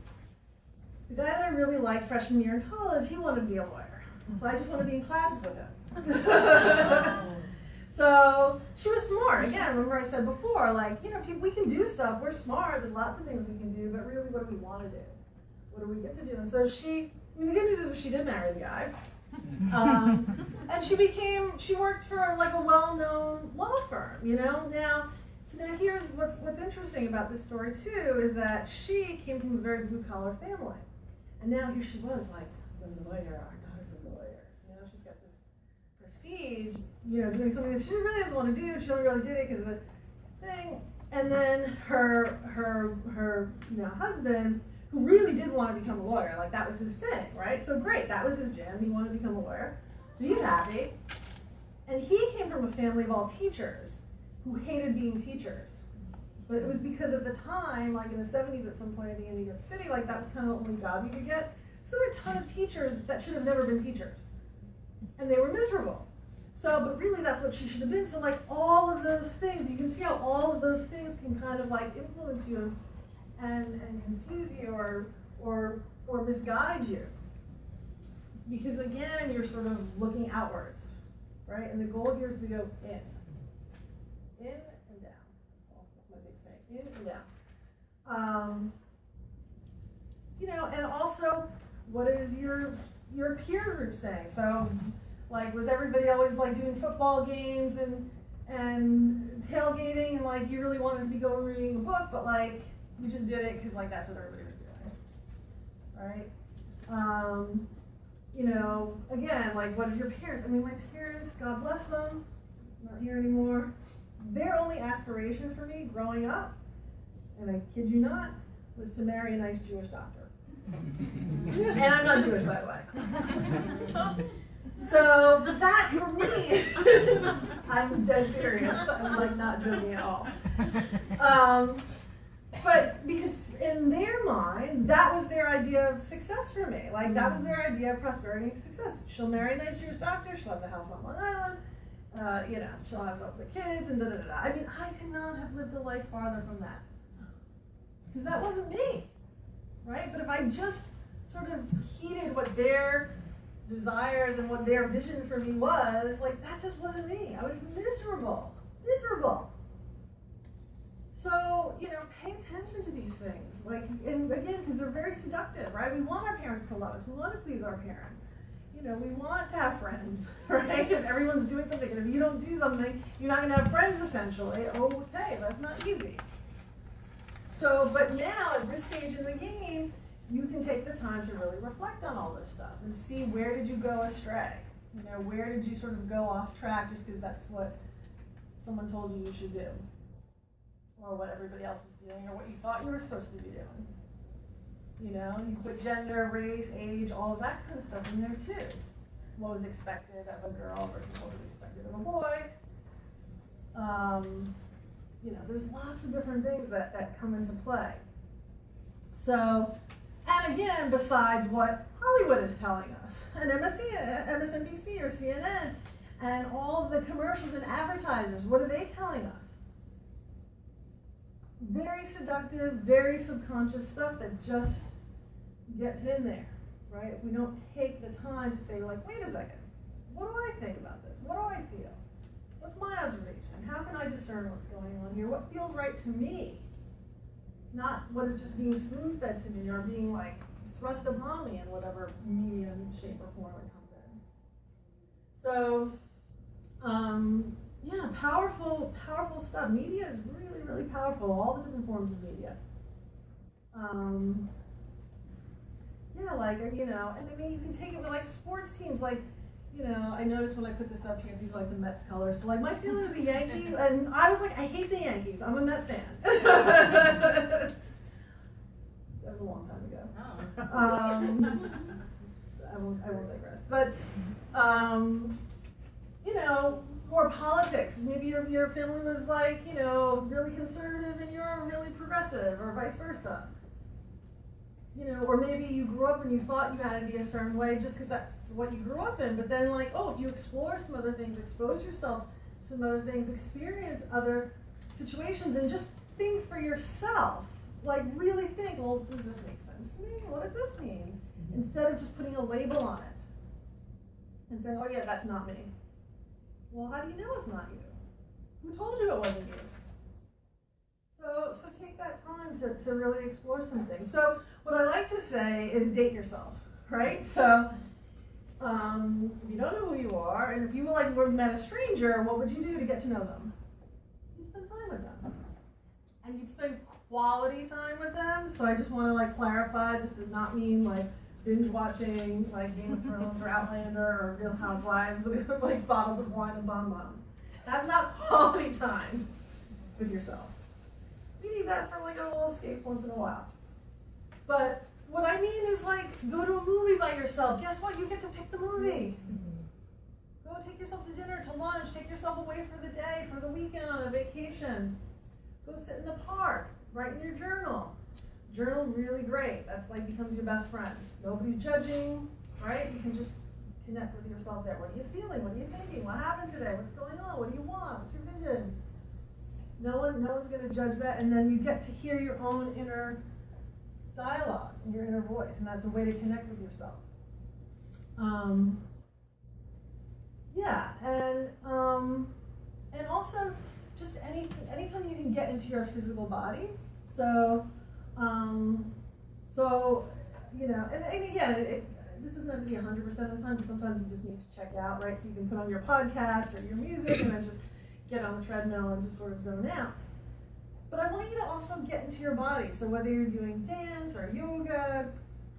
the guy that I really liked freshman year in college, he wanted to be a lawyer. So I just want to be in classes with him. So she was smart. Again, remember I said before, like, we can do stuff. We're smart. There's lots of things we can do, but really, what do we want to do? What do we get to do? And so the good news is she did marry the guy. And she worked for like a well-known law firm, Now here's what's interesting about this story too, is that she came from a very blue-collar family. And now here she was, like, the lawyer, our daughter's a lawyer. So she's got this prestige, doing something that she really doesn't want to do. She only really did it because of the thing. And then her husband, who really did want to become a lawyer, like that was his thing, right? So great, that was his jam. He wanted to become a lawyer. So he's happy. And he came from a family of all teachers who hated being teachers. But it was because at the time, like in the 70s at some point, I think in New York City, like that was kind of the only job you could get. So there were a ton of teachers that should have never been teachers. And they were miserable. So, but really that's what she should have been. So like all of those things, you can see how all of those things can kind of like influence you and confuse you or misguide you. Because again, you're sort of looking outwards, right? And the goal here is to go in. In and down. That's my big saying. In and down. You know, and also, what is your peer group saying? So, like, was everybody always like doing football games and tailgating, and like you really wanted to be going reading a book, but like you just did it because like that's what everybody was doing, right? You know, again, like what did your parents? I mean, my parents, God bless them, not here anymore. Their only aspiration for me growing up, and I kid you not, was to marry a nice Jewish doctor. And I'm not Jewish, by the way. So, but that for me, I'm dead serious. I'm like not joking at all. But because in their mind, that was their idea of success for me. Like that was their idea of prosperity and success. She'll marry a nice Jewish doctor. She'll have the house on Long Island. You know, she'll have the kids and da da da. I mean, I could not have lived a life farther from that because that wasn't me, right? But if I just sort of heeded what their desires and what their vision for me was, like that just wasn't me. I was miserable. So, you know, pay attention to these things. Like, and again, because they're very seductive, right? We want our parents to love us. We want to please our parents. You know, we want to have friends, right? If everyone's doing something, and if you don't do something, you're not going to have friends, essentially. Okay, that's not easy. So, but now, at this stage in the game, you can take the time to really reflect on all this stuff and see where did you go astray? You know, where did you sort of go off track just because that's what someone told you should do? Or what everybody else was doing, or what you thought you were supposed to be doing. You know, you put gender, race, age, all of that kind of stuff in there too. What was expected of a girl versus what was expected of a boy. You know, there's lots of different things that come into play. So, and again, besides what Hollywood is telling us, and MSNBC or CNN, and all of the commercials and advertisers, what are they telling us? Very seductive, very subconscious stuff that just gets in there, right? If we don't take the time to say, like, wait a second, what do I think about this? What do I feel? What's my observation? How can I discern what's going on here? What feels right to me? Not what is just being spoon-fed to me or being, like, thrust upon me in whatever medium, shape, or form it comes in. So, yeah, powerful stuff. Media is really, really powerful, all the different forms of media. Yeah, like, you know, and I mean, you can take it with, like, sports teams, like, you know, I noticed when I put this up here, these are, like, the Mets colors. So, like, my feeling was a Yankee, and I was like, I hate the Yankees. I'm a Met fan. That was a long time ago. I won't digress. But, you know, more politics. Maybe your family was like, you know, really conservative and you're really progressive, or vice versa. You know, or maybe you grew up and you thought you had to be a certain way just because that's what you grew up in. But then, like, oh, if you explore some other things, expose yourself to some other things, experience other situations, and just think for yourself. Like, really think, well, does this make sense to me? What does this mean? Instead of just putting a label on it and saying, oh, yeah, that's not me. Well, how do you know it's not you? Who told you it wasn't you? So take that time to really explore some things. So what I like to say is date yourself, right? So if you don't know who you are, and if you were met a stranger, what would you do to get to know them? You'd spend time with them. And you'd spend quality time with them. So I just want to like clarify, this does not mean like binge watching like Game of Thrones or Outlander or Real Housewives with like bottles of wine and bonbons. That's not quality time with yourself. You need that for like a little escapes once in a while. But what I mean is like, go to a movie by yourself. Guess what? You get to pick the movie. Go take yourself to dinner, to lunch, take yourself away for the day, for the weekend on a vacation. Go sit in the park, write in your journal. Journal really great. That's like becomes your best friend. Nobody's judging, right? You can just connect with yourself there. What are you feeling? What are you thinking? What happened today? What's going on? What do you want? What's your vision? No one's going to judge that, and then you get to hear your own inner dialogue and your inner voice, and that's a way to connect with yourself. Yeah, and also just anytime you can get into your physical body. So you know, and again, this doesn't have to be 100% of the time, but sometimes you just need to check out, right? So you can put on your podcast or your music and then just get on the treadmill and just sort of zone out. But I want you to also get into your body. So whether you're doing dance or yoga,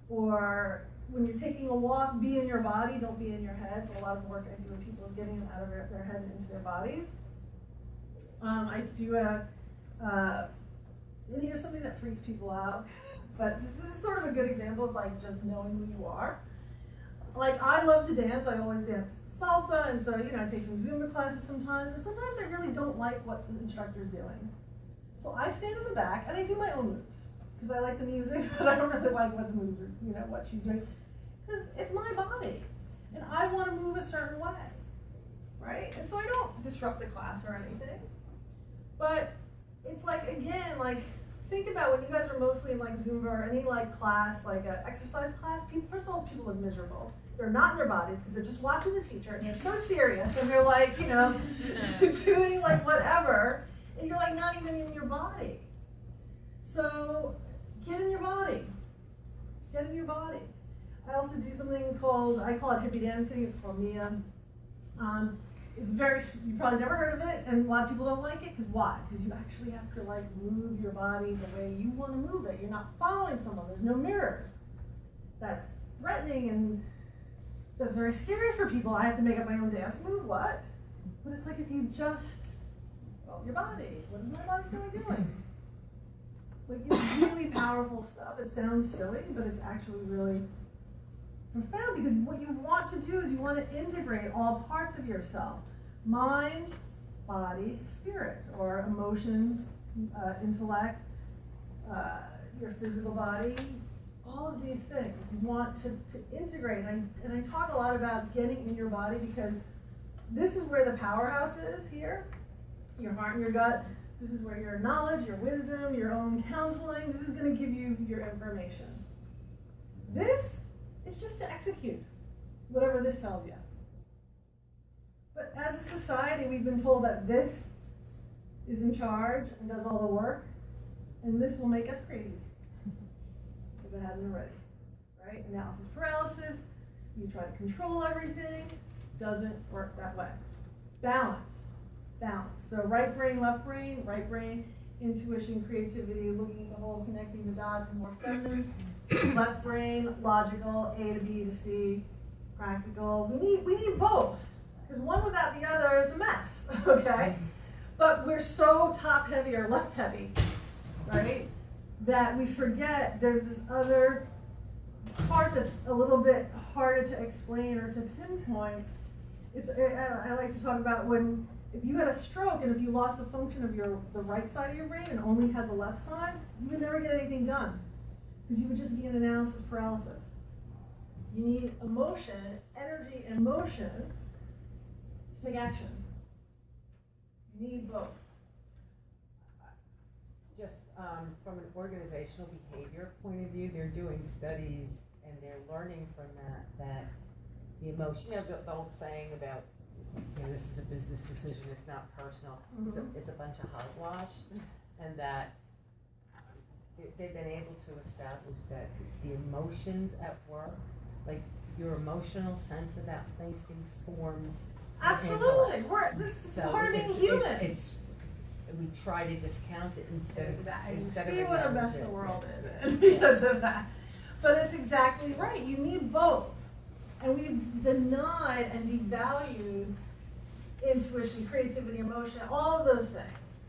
or when you're taking a walk, be in your body, don't be in your head. So a lot of the work I do with people is getting them out of their head and into their bodies. I do and here's something that freaks people out, but this is sort of a good example of like just knowing who you are. Like, I love to dance. I always dance salsa, and so, you know, I take some Zumba classes sometimes, and sometimes I really don't like what the instructor's doing. So I stand in the back, and I do my own moves, because I like the music, but I don't really like what the moves are, you know, what she's doing, because it's my body, and I want to move a certain way, right? And so I don't disrupt the class or anything, but it's like, again, like, think about when you guys are mostly in like Zumba or any like class, like an exercise class, people, first of all, people look miserable. They're not in their bodies because they're just watching the teacher and they're so serious and they're like, you know, doing like whatever, and you're like not even in your body. So get in your body. Get in your body. I also do something called, I call it hippie dancing, it's called Mia. It's very, you probably never heard of it, and a lot of people don't like it, because why? Because you actually have to like move your body the way you want to move it. You're not following someone, there's no mirrors. That's threatening, and that's very scary for people. I have to make up my own dance move, what? But it's like if you just follow your body, what is my body really doing? Like, it's really powerful stuff. It sounds silly, but it's actually really profound, because what you want to do is you want to integrate all parts of yourself: mind, body, spirit, or emotions, intellect, your physical body, all of these things. You want to integrate, and I talk a lot about getting in your body, because this is where the powerhouse is here, your heart and your gut. This is where your knowledge, your wisdom, your own counseling, this is going to give you your information. This is just to execute whatever this tells you. But as a society, we've been told that this is in charge and does all the work, and this will make us crazy if it hasn't already, right? Analysis paralysis, you try to control everything, doesn't work that way. Balance, balance. So right brain, intuition, creativity, looking at the whole, connecting the dots, and more feminine. Left brain, logical, A to B to C, practical. We need both, because one without the other is a mess, okay? But we're so top heavy or left heavy, right, that we forget there's this other part that's a little bit harder to explain or to pinpoint. I like to talk about if you had a stroke and if you lost the function of the right side of your brain and only had the left side, you would never get anything done, because you would just be in analysis paralysis. You need emotion, energy, and motion to take action. You need both. Just from an organizational behavior point of view, they're doing studies and they're learning from that the emotion, you know, the old saying about, you know, this is a business decision, it's not personal, it's a bunch of hogwash, and that they've been able to establish that the emotions at work, like your emotional sense of that place, informs. Absolutely, it's part of being human. We try to discount it instead Exactly. of See what a mess the world is because of that. But it's exactly right. You need both, and we've denied and devalued intuition, creativity, emotion, all of those things,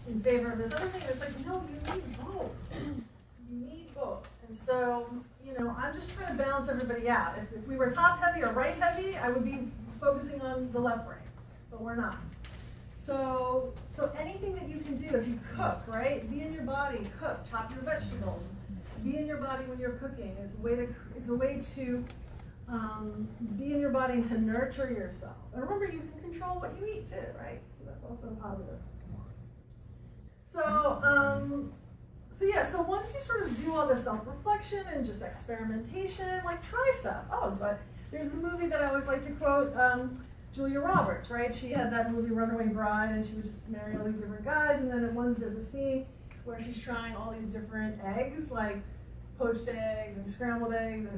in favor of this other thing. It's like, no, you need both. You need both. And so, you know, I'm just trying to balance everybody out. If we were top heavy or right heavy, I would be focusing on the left brain, but we're not. So anything that you can do, if you cook, right? Be in your body, cook, chop your vegetables. Be in your body when you're cooking. It's a way to be in your body and to nurture yourself. And remember, you can control what you eat too, right? So that's also positive. So once you sort of do all the self-reflection and just experimentation, like try stuff. Oh, but there's the movie that I always like to quote, Julia Roberts, right? She had that movie Runaway Bride, and she would just marry all these different guys, and then at one there's a scene where she's trying all these different eggs, like poached eggs and scrambled eggs,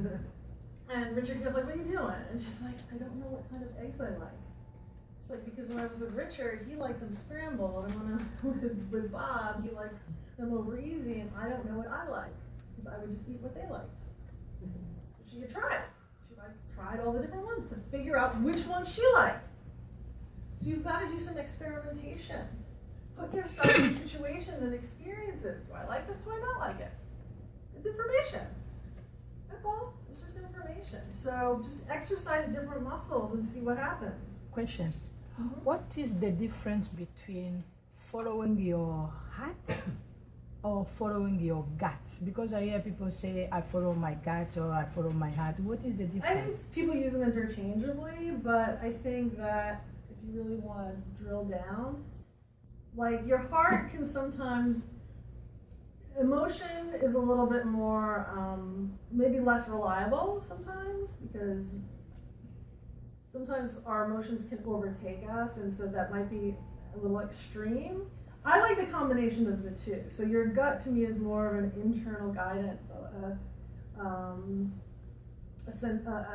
and Richard goes like, "What are you doing?" And she's like, "I don't know what kind of eggs I like." She's like, "Because when I was with Richard, he liked them scrambled, and when I was with Bob, he liked them over easy, and I don't know what I like, because I would just eat what they liked." So she had tried. She tried all the different ones to figure out which one she liked. So you've got to do some experimentation. Put yourself in situations and experiences. Do I like this? Do I not like it? It's information. That's all. It's just information. So just exercise different muscles and see what happens. Question. What is the difference between following your heart or following your gut? Because I hear people say, I follow my gut or I follow my heart. What is the difference? I think people use them interchangeably, but I think that if you really want to drill down, like your heart can sometimes, emotion is a little bit more, maybe less reliable sometimes, because sometimes our emotions can overtake us, and so that might be a little extreme. I like the combination of the two. So your gut to me is more of an internal guidance, a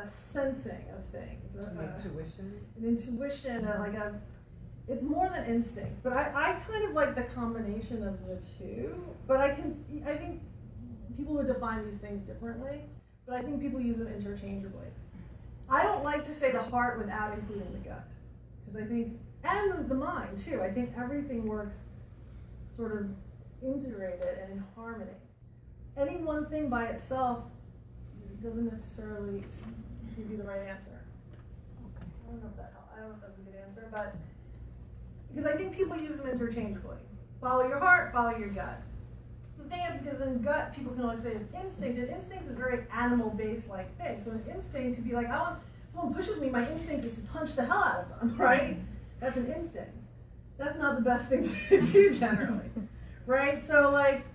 sensing of things, an intuition, it's more than instinct. But I kind of like the combination of the two. But I think people would define these things differently. But I think people use them interchangeably. I don't like to say the heart without including the gut, because I think, and the mind too. I think everything works sort of integrated and in harmony. Any one thing by itself doesn't necessarily give you the right answer. Okay. I don't know if that helped. I don't know if that's a good answer, but because I think people use them interchangeably. Follow your heart, follow your gut. The thing is, because in gut, people can only say is instinct, and instinct is a very animal-based like thing. So an instinct could be like, someone pushes me, my instinct is to punch the hell out of them, right? That's an instinct. That's not the best thing to do generally, right? So like,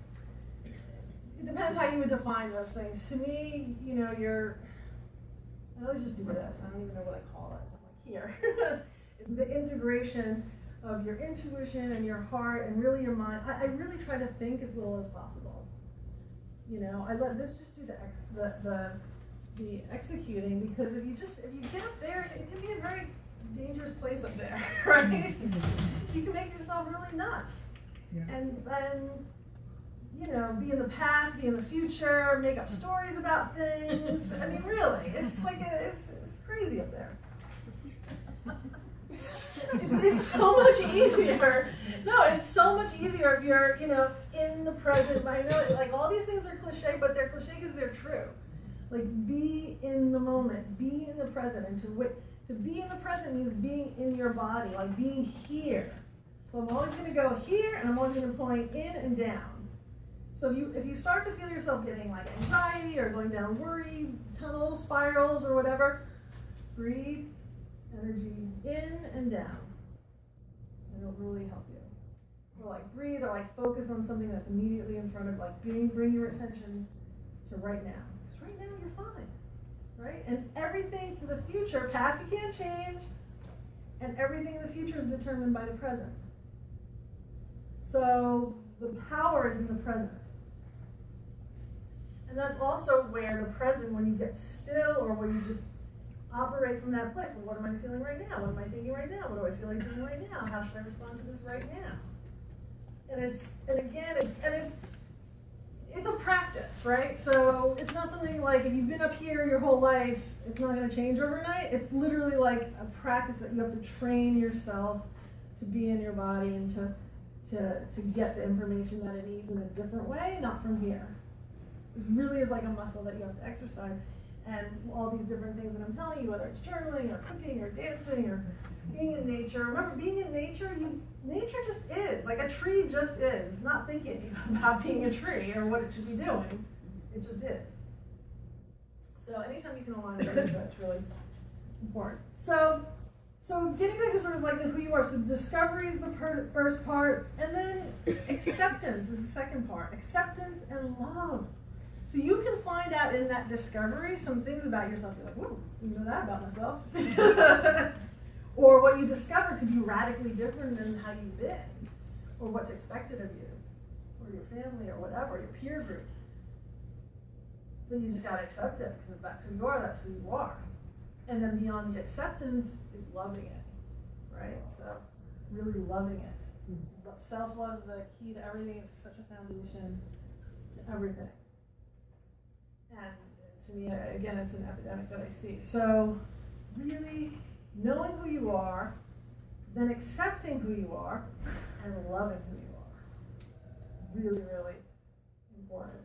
it depends how you would define those things. To me, I always just do this. I don't even know what I call it. I'm like, here. It's the integration of your intuition and your heart and really your mind. I really try to think as little as possible. I let this just do the executing, because if you get up there, it can be a very dangerous place up there, right? You can make yourself really nuts. Yeah. And then, be in the past, be in the future, make up stories about things. I mean, really, it's like, it's crazy up there. It's so much easier. No, it's so much easier if you're, in the present. I know, like, all these things are cliche, but they're cliche because they're true. Like, be in the moment, be in the present, and to be in the present means being in your body, like being here. So I'm always going to go here, and I'm always going to point in and down. So if you start to feel yourself getting like anxiety or going down worry tunnel spirals or whatever, breathe energy in and down. And it'll really help you. Or like breathe, or like focus on something that's immediately in front of, like bring your attention to right now. Because right now you're fine, right? And everything for the future, past you can't change, and everything in the future is determined by the present. So the power is in the present. And that's also where the present, when you get still or when you just operate from that place. Well, what am I feeling right now? What am I thinking right now? What do I feel like doing right now? How should I respond to this right now? And it's a practice, right? So it's not something like, if you've been up here your whole life, it's not going to change overnight. It's literally like a practice that you have to train yourself to be in your body and to get the information that it needs in a different way, not from here. It really is like a muscle that you have to exercise. and all these different things that I'm telling you, whether it's journaling or cooking or dancing or being in nature. Remember, being in nature, nature just is. Like a tree just is. It's not thinking about being a tree or what it should be doing. It just is. So anytime you can align with nature, that's really important. So getting back to sort of like who you are. So discovery is the first part, and then acceptance is the second part. Acceptance and love. So you can find out in that discovery some things about yourself. You're like, whoa, didn't know that about myself. Or what you discover could be radically different than how you've been, or what's expected of you, or your family, or whatever, your peer group. But you just gotta accept it, because if that's who you are, that's who you are. And then beyond the acceptance is loving it, right? So really loving it. Self-love is the key to everything. It's such a foundation to everything. And to me, again, it's an epidemic that I see. So really knowing who you are, then accepting who you are, and loving who you are. Really, really important.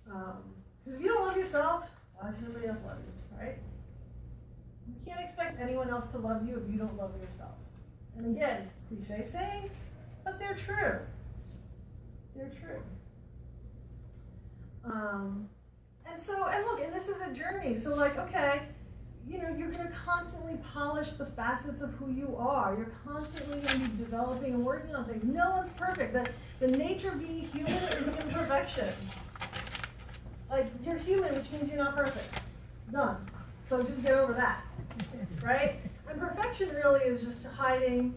Because if you don't love yourself, why should anybody else love you, right? You can't expect anyone else to love you if you don't love yourself. And again, cliche saying, but they're true. They're true. And look, and this is a journey. So like, okay, you know, you're going to constantly polish the facets of who you are. You're constantly going to be developing and working on things. No one's perfect. The nature of being human is imperfection. Like, you're human, which means you're not perfect. Done. So just get over that, right? And perfection really is just hiding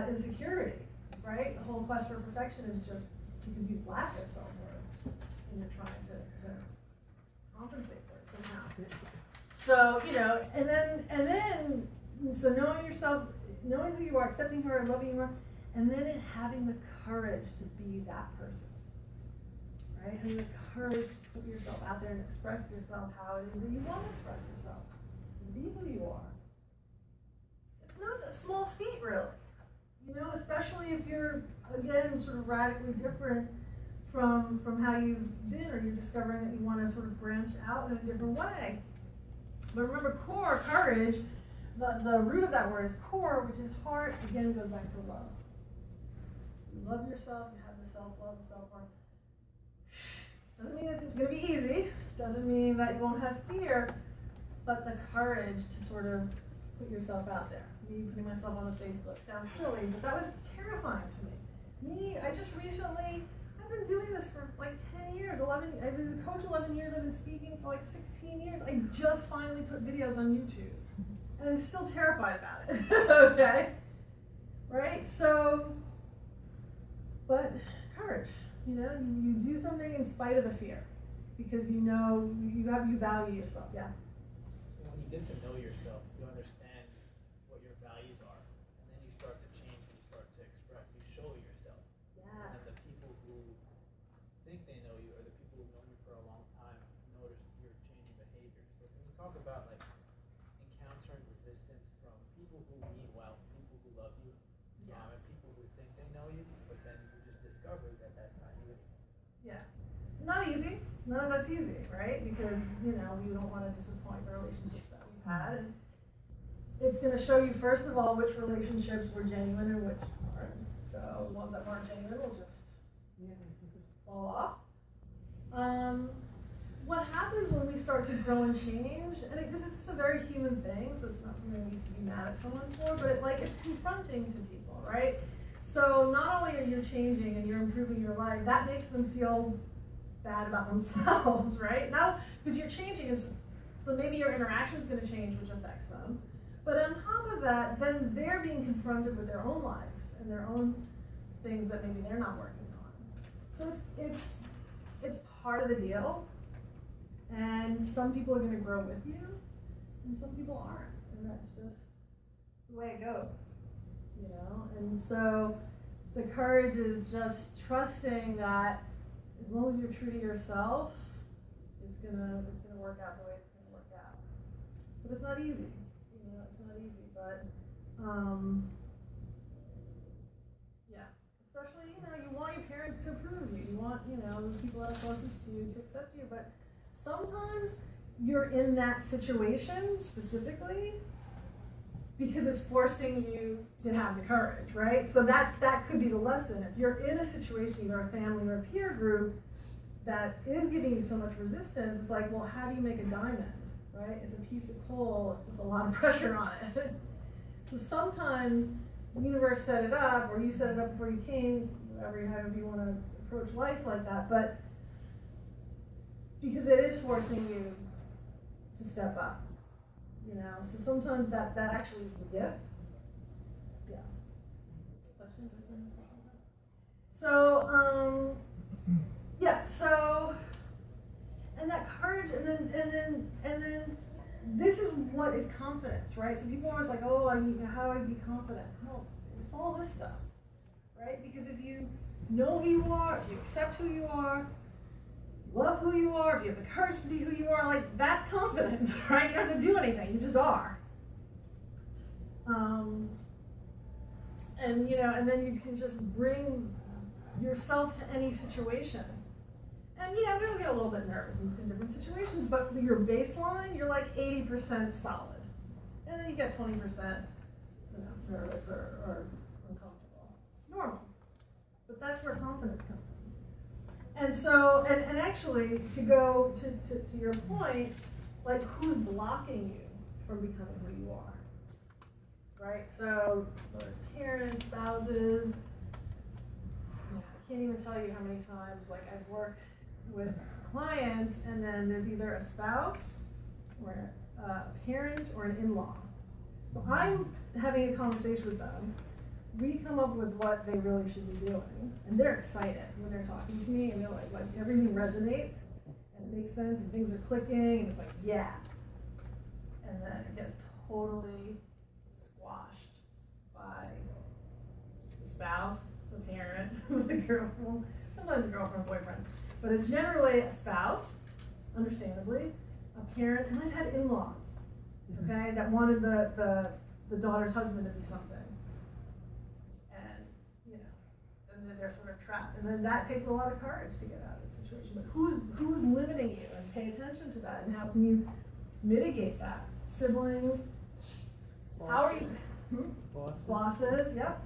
insecurity, right? The whole quest for perfection is just because you lack of self-worth and you're trying to compensate for it somehow. So, you know, and then, so knowing yourself, knowing who you are, accepting who you are, loving who you are, and then having the courage to be that person, right? Having the courage to put yourself out there and express yourself how it is that you want to express yourself. Be who you are. It's not a small feat, really. You know, especially if you're, again, sort of radically different from how you've been, or you're discovering that you want to sort of branch out in a different way. But remember, core, courage, the root of that word is core, which is heart, again, goes back to love. You love yourself, you have the self-love, the self-worth. Doesn't mean it's going to be easy. Doesn't mean that you won't have fear, but the courage to sort of put yourself out there. Me putting myself on the Facebook sounds silly, but that was terrifying to me. I just recently, I've been doing this for like 10 years, 11, I've been a coach 11 years, I've been speaking for like 16 years. I just finally put videos on YouTube, and I'm still terrified about it, okay? Right, so, but courage, you know, you do something in spite of the fear, because you know, you value yourself, yeah. So when you get to know yourself, you understand what your values are, and then you start to change, and you start to express, you show yourself. Yes. And the people who think they know you, or the people who've known you for a long time, notice your changing behavior. So can you talk about like encountering resistance from people who mean well, people who love you, and people who think they know you, but then you just discover that that's not you anymore? Yeah. Not easy. None of that's easy, right? Because, you know, we don't want to disappoint the relationships that we've had. And it's going to show you, first of all, which relationships were genuine and which aren't. So the ones that weren't genuine will just fall off. What happens when we start to grow and change, and this is just a very human thing, so it's not something we can be mad at someone for, but it's confronting to people, right? So not only are you changing and you're improving your life, that makes them feel bad about themselves, right? Now, because you're changing, and so maybe your interaction is going to change, which affects them. But on top of that, then they're being confronted with their own life and their own things that maybe they're not working on. So it's part of the deal. And some people are going to grow with you, and some people aren't, and that's just the way it goes, you know. And so the courage is just trusting that as long as you're true to yourself, it's gonna work out the way it's gonna work out. But it's not easy, you know. It's not easy, but yeah. Especially, you know, you want your parents to approve of you. You want, you know, the people that are closest to you to accept you. But sometimes you're in that situation specifically because it's forcing you to have the courage, right? So that could be the lesson. If you're in a situation, either a family or a peer group, that is giving you so much resistance, it's like, well, how do you make a diamond, right? It's a piece of coal with a lot of pressure on it. So sometimes the universe set it up, or you set it up before you came, however you want to approach life like that, but because it is forcing you to step up, you know. So sometimes that actually is the gift. Yeah. Question? So yeah. So and that courage, and then this is what is confidence, right? So people are always like, oh, how do I be confident? Well, it's all this stuff, right? Because if you know who you are, if you accept who you are, love who you are, if you have the courage to be who you are, like, that's confidence, right? You don't have to do anything, you just are. And you know, and then you can just bring yourself to any situation. And yeah, we'll get a little bit nervous in different situations, but your baseline, you're like 80% solid. And then you get 20%, you know, nervous or uncomfortable. Normal. But that's where confidence comes. And so, and actually, to go to your point, like, who's blocking you from becoming who you are? Right? So, there's parents, spouses. I can't even tell you how many times, like, I've worked with clients, and then there's either a spouse, or a parent, or an in-law. So I'm having a conversation with them. We come up with what they really should be doing, and they're excited when they're talking to me, and they're like everything resonates, and it makes sense, and things are clicking, and it's like, yeah. And then it gets totally squashed by the spouse, the parent, the girlfriend, sometimes the girlfriend, boyfriend, but it's generally a spouse, understandably, a parent, and I've had in-laws, okay, that wanted the daughter's husband to be something. They're sort of trapped, and then that takes a lot of courage to get out of the situation. But who's limiting you, and pay attention to that, and how can you mitigate that? Siblings, how are you? Bosses, yep.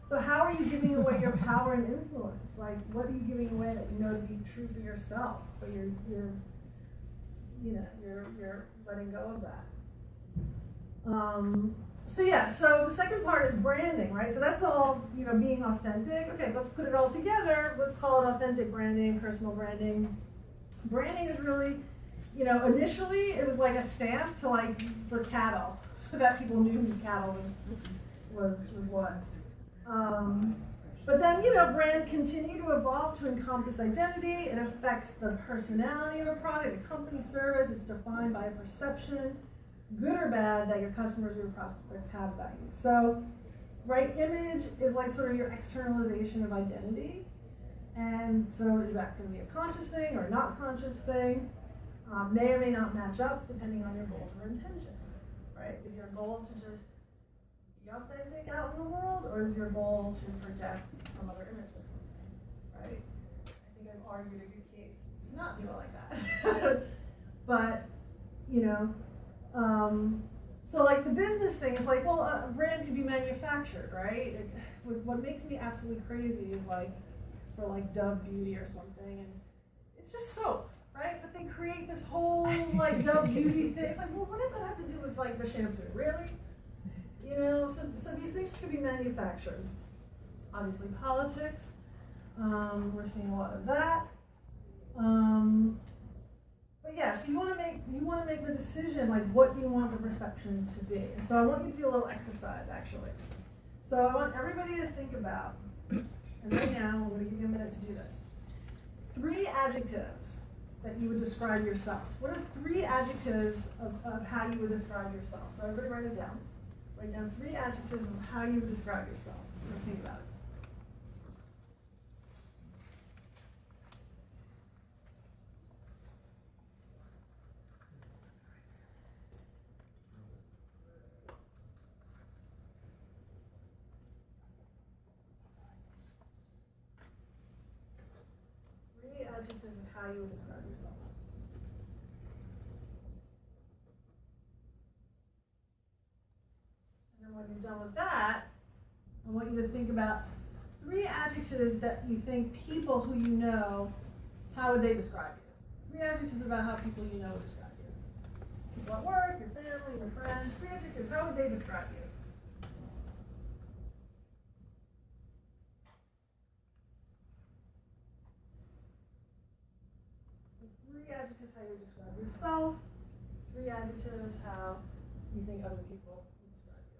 So how are you giving away your power and influence? Like, what are you giving away that you know to be true for yourself, but you're letting go of that. So yeah, so the second part is branding, right? So that's the whole, being authentic. Okay, let's put it all together. Let's call it authentic branding, personal branding. Branding is really, initially it was like a stamp for cattle, so that people knew whose cattle was what. But then, brands continue to evolve to encompass identity. It affects the personality of a product, a company service. It's defined by a perception, good or bad, that your customers or your prospects have value. So, right, image is like sort of your externalization of identity. And so is that going to be a conscious thing or a not conscious thing? May or may not match up depending on your goals or intention, right? Is your goal to just be authentic out in the world, or is your goal to project some other image of something, right? I think I've argued a good case to not do it like that. But, so like the business thing is like, well, a brand can be manufactured, right? What makes me absolutely crazy is like, for like Dove Beauty or something, and it's just soap, right? But they create this whole like Dove Beauty thing. It's like, well, what does that have to do with like the shampoo, really? So these things could be manufactured. Obviously, politics. We're seeing a lot of that. But yeah, so you want to make the decision, like, what do you want the perception to be? And so I want you to do a little exercise, actually. So I want everybody to think about, and right now I'm going to give you a minute to do this. 3 adjectives that you would describe yourself. What are 3 adjectives of how you would describe yourself? So everybody write it down. Write down 3 adjectives of how you would describe yourself. Think about it. Adjectives of how you would describe yourself. 3 adjectives that you think people who you know, how would they describe you? 3 adjectives about how people you know would describe you. People at work, your family, your friends. 3 adjectives, how would they describe you? So 3 adjectives how you would describe yourself. 3 adjectives how you think other people would describe you.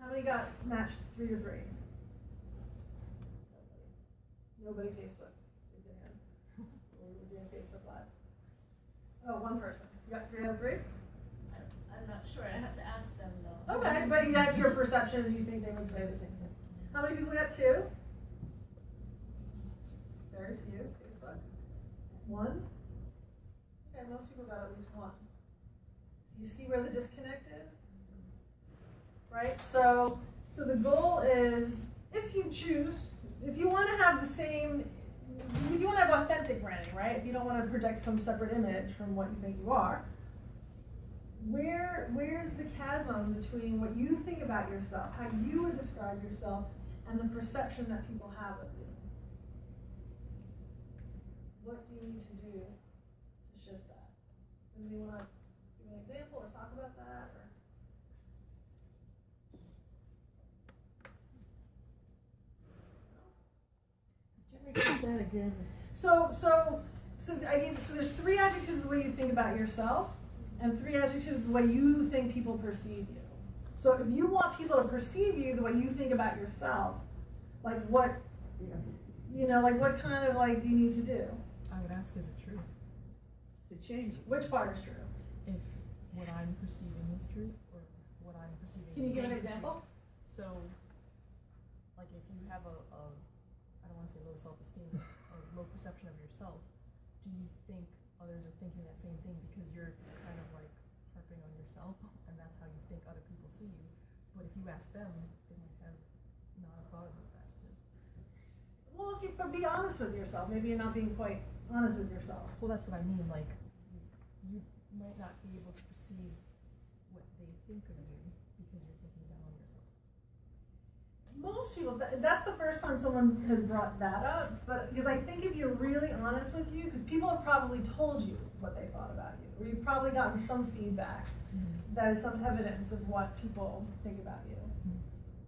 How many got matched 3 to 3? Nobody Facebook. Raise your hand. We're doing Facebook Live. Oh, one person. You got 3 out of 3? I'm not sure. I have to ask them though. Okay, but that's your perception. You think they would say the same thing. How many people got 2? Very few. Facebook. 1? Okay, most people got at least 1. So you see where the disconnect is? Right? So the goal is, if you choose, if you want to have the same, if you want to have authentic branding, right? If you don't want to project some separate image from what you think you are, where's the chasm between what you think about yourself, how you would describe yourself, and the perception that people have of you? What do you need to do to shift that? Somebody want to give an example or talk about that? Or? Repeat that again. So there's 3 adjectives the way you think about yourself, and 3 adjectives the way you think people perceive you. So if you want people to perceive you the way you think about yourself, like what, like what kind of do you need to do? I would ask, is it true? To change. Which part is true? If what I'm perceiving is true, or what I'm perceiving. Can you give an they perceive. example? So, like if you have a I don't want to say low self-esteem, or low perception of yourself, do you think others are thinking that same thing because you're kind of like harping on yourself, and that's how you think other people see you? But if you ask them, they might have not thought of those adjectives. Well, but be honest with yourself. Maybe you're not being quite honest with yourself. Well, that's what I mean. Like, you might not be able to perceive what they think of you because you're thinking down on yourself. Most people, that's the first time someone has brought that up, but because I think if you're really honest with you, because people have probably told you what they thought about you, or you've probably gotten some feedback that is some evidence of what people think about you.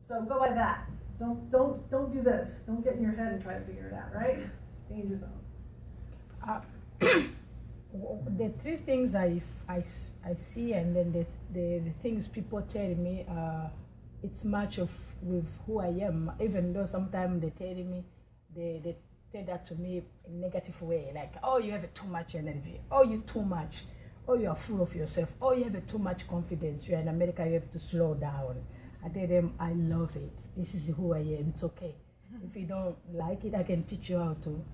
So go by that. Don't do this. Don't get in your head and try to figure it out, right? Danger zone. The 3 things I see, and then the things people tell me, it's much of with who I am. Even though sometimes they tell me, they tell that to me in a negative way, like, oh, you have too much energy, oh, you too much, oh, you are full of yourself, oh, you have too much confidence, you're in America, you have to slow down. I tell them, I love it. This is who I am. It's okay. If you don't like it, I can teach you how to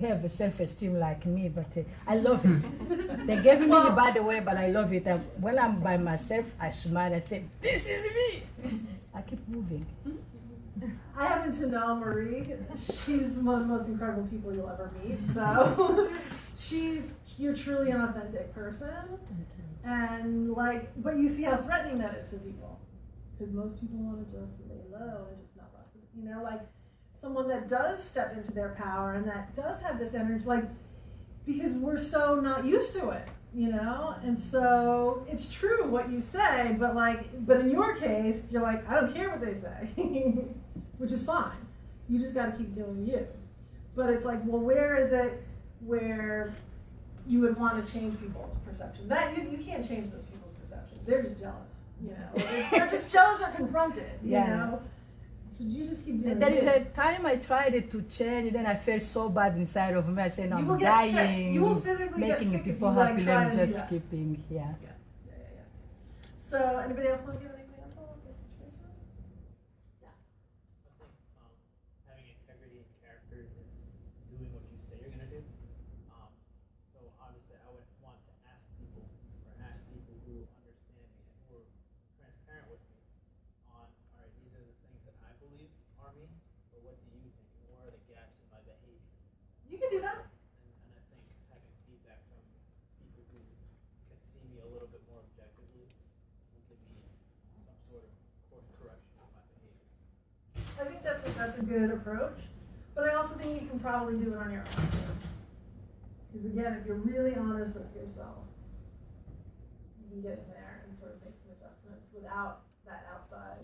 have a self-esteem like me, but I love it. They gave me the bad way, but I love it. When I'm by myself, I smile. I say, this is me. I keep moving. I happen to know Marie. She's one of the most incredible people you'll ever meet. So you're truly an authentic person. And but you see how threatening that is to people. Because most people want to just lay low and just not rock with it. Someone that does step into their power and that does have this energy, because we're so not used to it, and so it's true what you say, but in your case, you're like, I don't care what they say, which is fine. You just got to keep doing you. But it's well, where is it where you would want to change people's perception? That you can't change those people's perceptions. They're just jealous, They're just jealous or confronted, you know. So you just keep doing it. There is a time I tried it to change, then I felt so bad inside of me. I said, no, I'm dying. You will physically get making sick people if you happy. try I'm to do just that. keeping, yeah. So anybody else want to give an example of their situation? Yeah. I think having integrity and character is doing what you say you're gonna do. So obviously, I would want to ask people who understand me and who are transparent with me on, all right, these are the things that I believe are me, but what do you think, and where are the gaps in my behavior? You can do that. And I think having feedback from people who can see me a little bit more objectively will give me that's a good approach. But I also think you can probably do it on your own. Because again, if you're really honest with yourself, you can get in there and sort of make some adjustments without that outside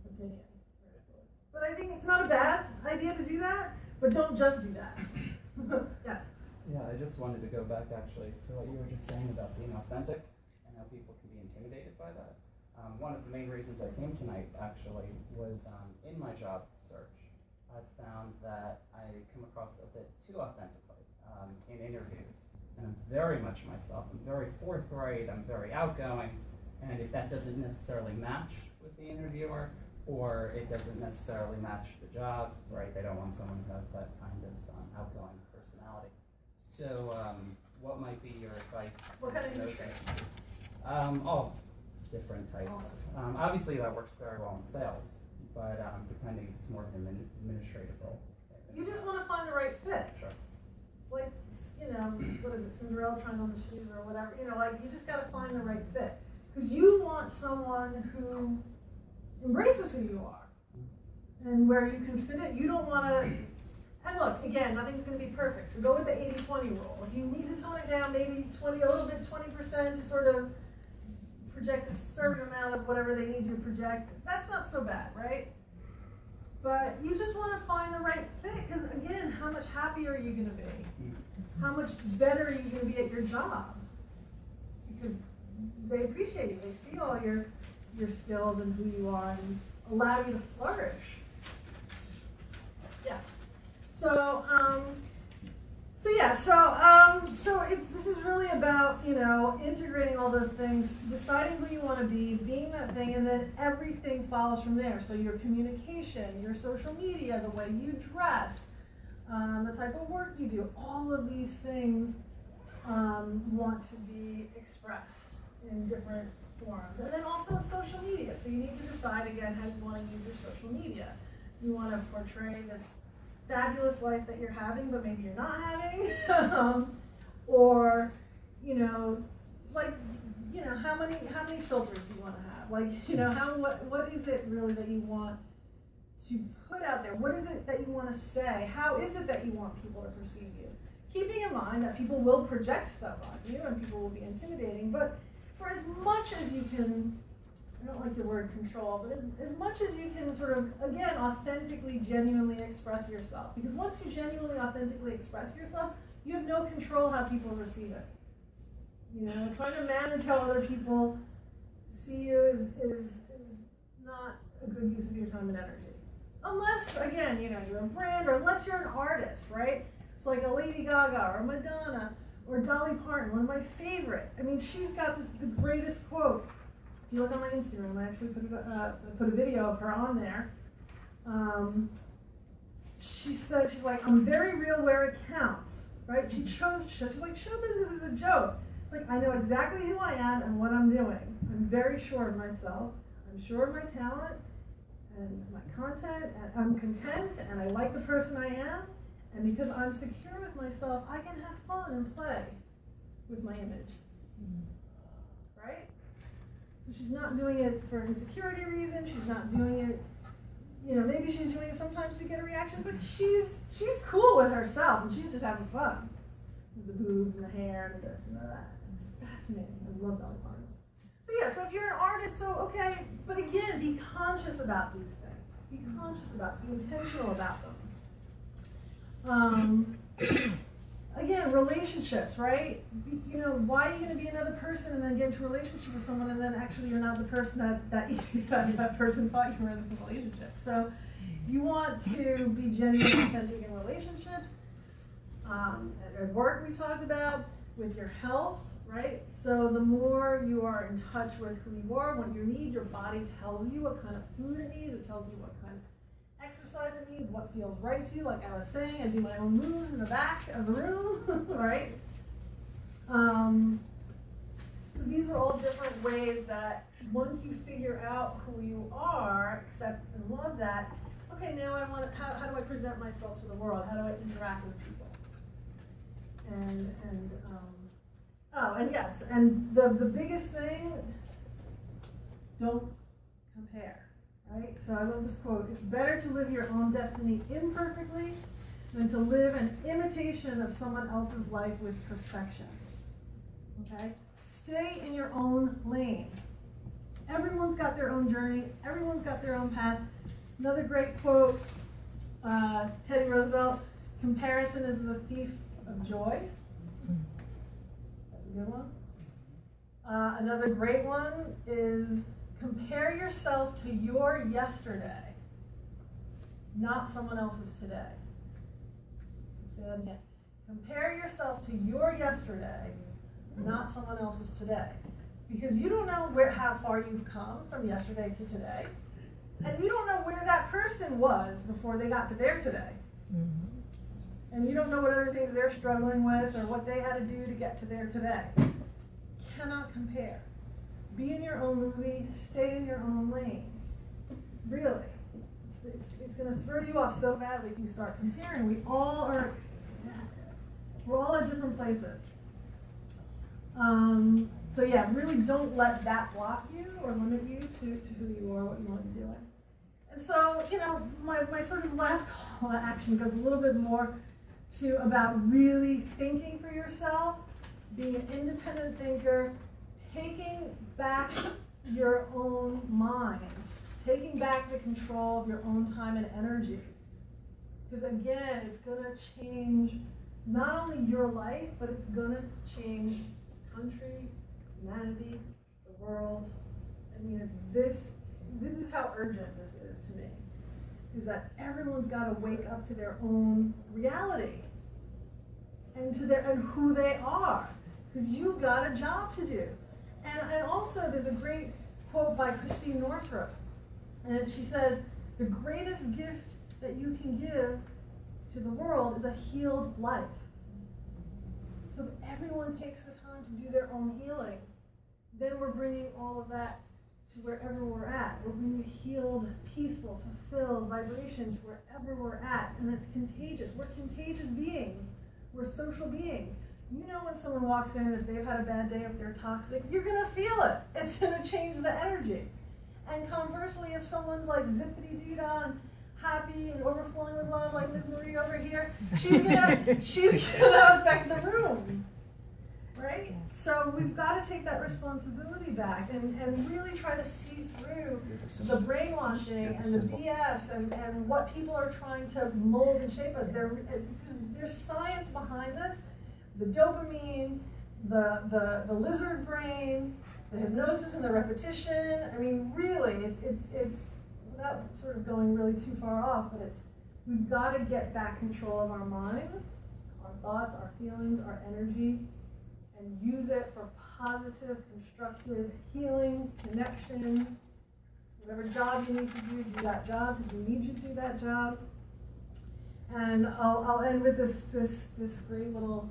opinion or influence. But I think it's not a bad idea to do that, but don't just do that. Yes? Yeah, I just wanted to go back actually to what you were just saying about being authentic and how people can be intimidated by that. One of the main reasons I came tonight actually was in my job search. I've found that I come across a bit too authentically in interviews. And I'm very much myself. I'm very forthright, I'm very outgoing. And if that doesn't necessarily match with the interviewer, or it doesn't necessarily match the job, right? They don't want someone who has that kind of outgoing personality. So what might be your advice? What kind of in those industry? instances? All different types. Obviously that works very well in sales, but depending if it's more of an administrative role. You just want to find the right fit. Sure. It's like, you know, what is it, Cinderella trying on the shoes or whatever. You know, like you just got to find the right fit. Because you want someone who embraces who you are and where you can fit it. You don't want to, and look, again, nothing's going to be perfect. So go with the 80-20 rule. If you need to tone it down, maybe 20, a little bit, 20% to sort of project a certain amount of whatever they need you to project, that's not so bad, right? But you just want to find the right fit, because again, how much happier are you going to be? How much better are you going to be at your job? Because they appreciate you. They see all your skills and who you are and allow you to flourish. Yeah. So, this is really about, you know, integrating all those things, deciding who you want to be, being that thing, and then everything follows from there. So your communication, your social media, the way you dress, the type of work you do, all of these things want to be expressed in different forms. And then also social media. So you need to decide again how you want to use your social media. Do you want to portray this fabulous life that you're having, but maybe you're not having? Or, you know, like, you know, how many filters do you want to have? Like, you know, what is it really that you want to put out there? What is it that you want to say? How is it that you want people to perceive you? Keeping in mind that people will project stuff on you and people will be intimidating, but for as much as you can, I don't like the word control, but as much as you can sort of, again, authentically, genuinely express yourself. Because once you genuinely, authentically express yourself, you have no control how people receive it. You know, trying to manage how other people see you is not a good use of your time and energy. Unless, again, you know, you're a brand, or unless you're an artist, right? It's like a Lady Gaga or Madonna or Dolly Parton, one of my favorite. I mean, she's got the greatest quote. If you look on my Instagram, I actually put a video of her on there. She said, she's like, I'm very real where it counts, right? She chose, she's like, show business is a joke. She's like, I know exactly who I am and what I'm doing. I'm very sure of myself. I'm sure of my talent and my content, and I'm content, and I like the person I am. And because I'm secure with myself, I can have fun and play with my image, right? So she's not doing it for insecurity reasons. She's not doing it, you know, maybe she's doing it sometimes to get a reaction, but she's cool with herself, and she's just having fun with the boobs and the hair and this and that. It's fascinating. I love Dolly Parton. So yeah, so if you're an artist, so okay, but again, be conscious about these things. Be conscious about them. Be intentional about them. Again, relationships, right? You know, why are you going to be another person and then get into a relationship with someone and then actually you're not the person that person thought you were in the relationship? So you want to be genuinely authentic in relationships. At work we talked about, with your health, right? So the more you are in touch with who you are, what you need, your body tells you what kind of food it needs, it tells you what kind of exercise it needs, what feels right to you. Like I was saying, I do my own moves in the back of the room, right? So these are all different ways that once you figure out who you are, accept and love that, okay, now I want to, how do I present myself to the world? How do I interact with people? And yes, and the biggest thing, don't compare. right? So I love this quote. It's better to live your own destiny imperfectly than to live an imitation of someone else's life with perfection. Okay? Stay in your own lane. Everyone's got their own journey. Everyone's got their own path. Another great quote, Teddy Roosevelt, comparison is the thief of joy. That's a good one. Another great one is compare yourself to your yesterday, not someone else's today. Say that again. Compare yourself to your yesterday, not someone else's today. Because you don't know how far you've come from yesterday to today. And you don't know where that person was before they got to their today. Mm-hmm. And you don't know what other things they're struggling with or what they had to do to get to their today. Cannot compare. Be in your own movie, stay in your own lane. Really. It's going to throw you off so badly if you start comparing. We're all at different places. So yeah, really don't let that block you or limit you to who you are, what you want to be doing. And so, my sort of last call to action goes a little bit more to about really thinking for yourself, being an independent thinker, taking back your own mind, taking back the control of your own time and energy. Because again, it's going to change not only your life, but it's going to change this country, humanity, the world. I mean, this is how urgent this is to me, is that everyone's got to wake up to their own reality and who they are, because you've got a job to do. And also, there's a great quote by Kristina Leonardi, and she says, the greatest gift that you can give to the world is a healed life. So if everyone takes the time to do their own healing, then we're bringing all of that to wherever we're at. We're bringing healed, peaceful, fulfilled vibration to wherever we're at. And it's contagious. We're contagious beings. We're social beings. You know when someone walks in, if they've had a bad day, if they're toxic, you're going to feel it. It's going to change the energy. And conversely, if someone's like zippity-doo-dah and happy and overflowing with love, like Ms. Marie over here, she's gonna affect the room, right? So we've got to take that responsibility back and really try to see through the brainwashing and the BS and what people are trying to mold and shape us. There's science behind this. The dopamine, the lizard brain, the hypnosis and the repetition. I mean, really, it's without sort of going really too far off, but we've got to get back control of our minds, our thoughts, our feelings, our energy, and use it for positive, constructive healing, connection. Whatever job you need to do that job, because we need you to do that job. And I'll end with this great little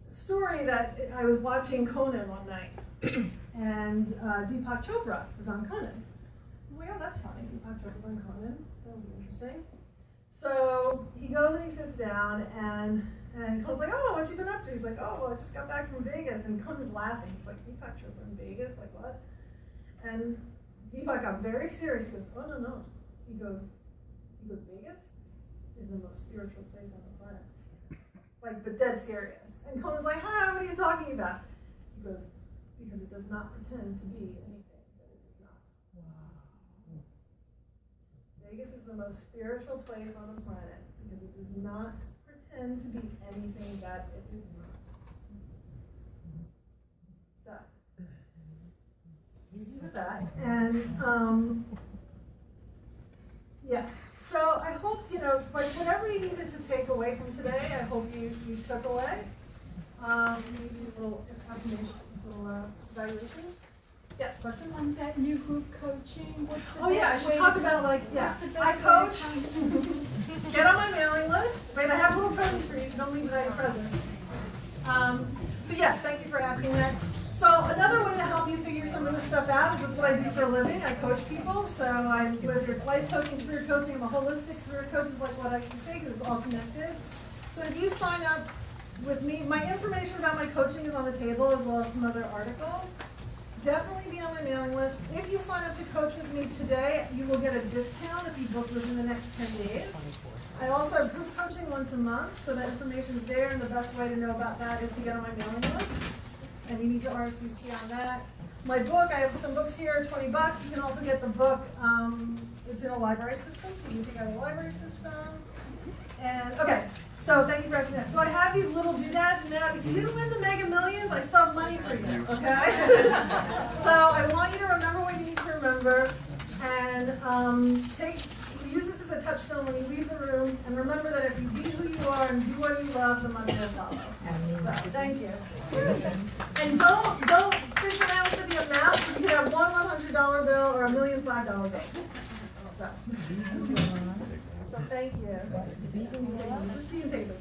story that I was watching Conan one night, and Deepak Chopra was on Conan. I was like, oh, that's funny. Deepak Chopra's on Conan. That'll be interesting. So he goes and he sits down, and Conan's like, oh, what you been up to? He's like, oh, well, I just got back from Vegas. And Conan's laughing. He's like, Deepak Chopra in Vegas? Like, what? And Deepak got very serious. He goes, oh, no. He goes, Vegas is the most spiritual place on the planet. Like, but dead serious. And Conan's like, hi, what are you talking about? He goes, because it does not pretend to be anything that it is not. Wow. Vegas is the most spiritual place on the planet because it does not pretend to be anything that it is not. So, with that, and yeah. So I hope, like whatever you needed to take away from today, I hope you took away. Maybe these little affirmations, little evaluations. Yes, question? On that new group coaching, what's the best way? Oh yeah, I should talk about I coach. Get on my mailing list. Wait, I have little presents for you, so don't leave without your presents. So yes, thank you for asking that. So another way to help you figure some of this stuff out is that's what I do for a living. I coach people. So whether it's life coaching, career coaching, I'm a holistic career coach is like what I can say because it's all connected. So if you sign up with me, my information about my coaching is on the table as well as some other articles. definitely be on my mailing list. If you sign up to coach with me today, you will get a discount if you book within the next 10 days. I also have group coaching once a month, so that information's there, and the best way to know about that is to get on my mailing list. And you need to RSVP on that. My book, I have some books here, $20. You can also get the book, it's in a library system, so you can take out a library system. And, okay, so thank you for asking that. So I have these little doodads, and now if you didn't win the Mega Millions, I still have money for you, okay? So I want you to remember what you need to remember, and use this as a touchstone when you leave the room, and remember that if you be who you are and do what you love, the money will follow. So, thank you. And don't fish around for the amount, because you can have one $100 bill or a $1,005,000 bill. So thank you. See you take the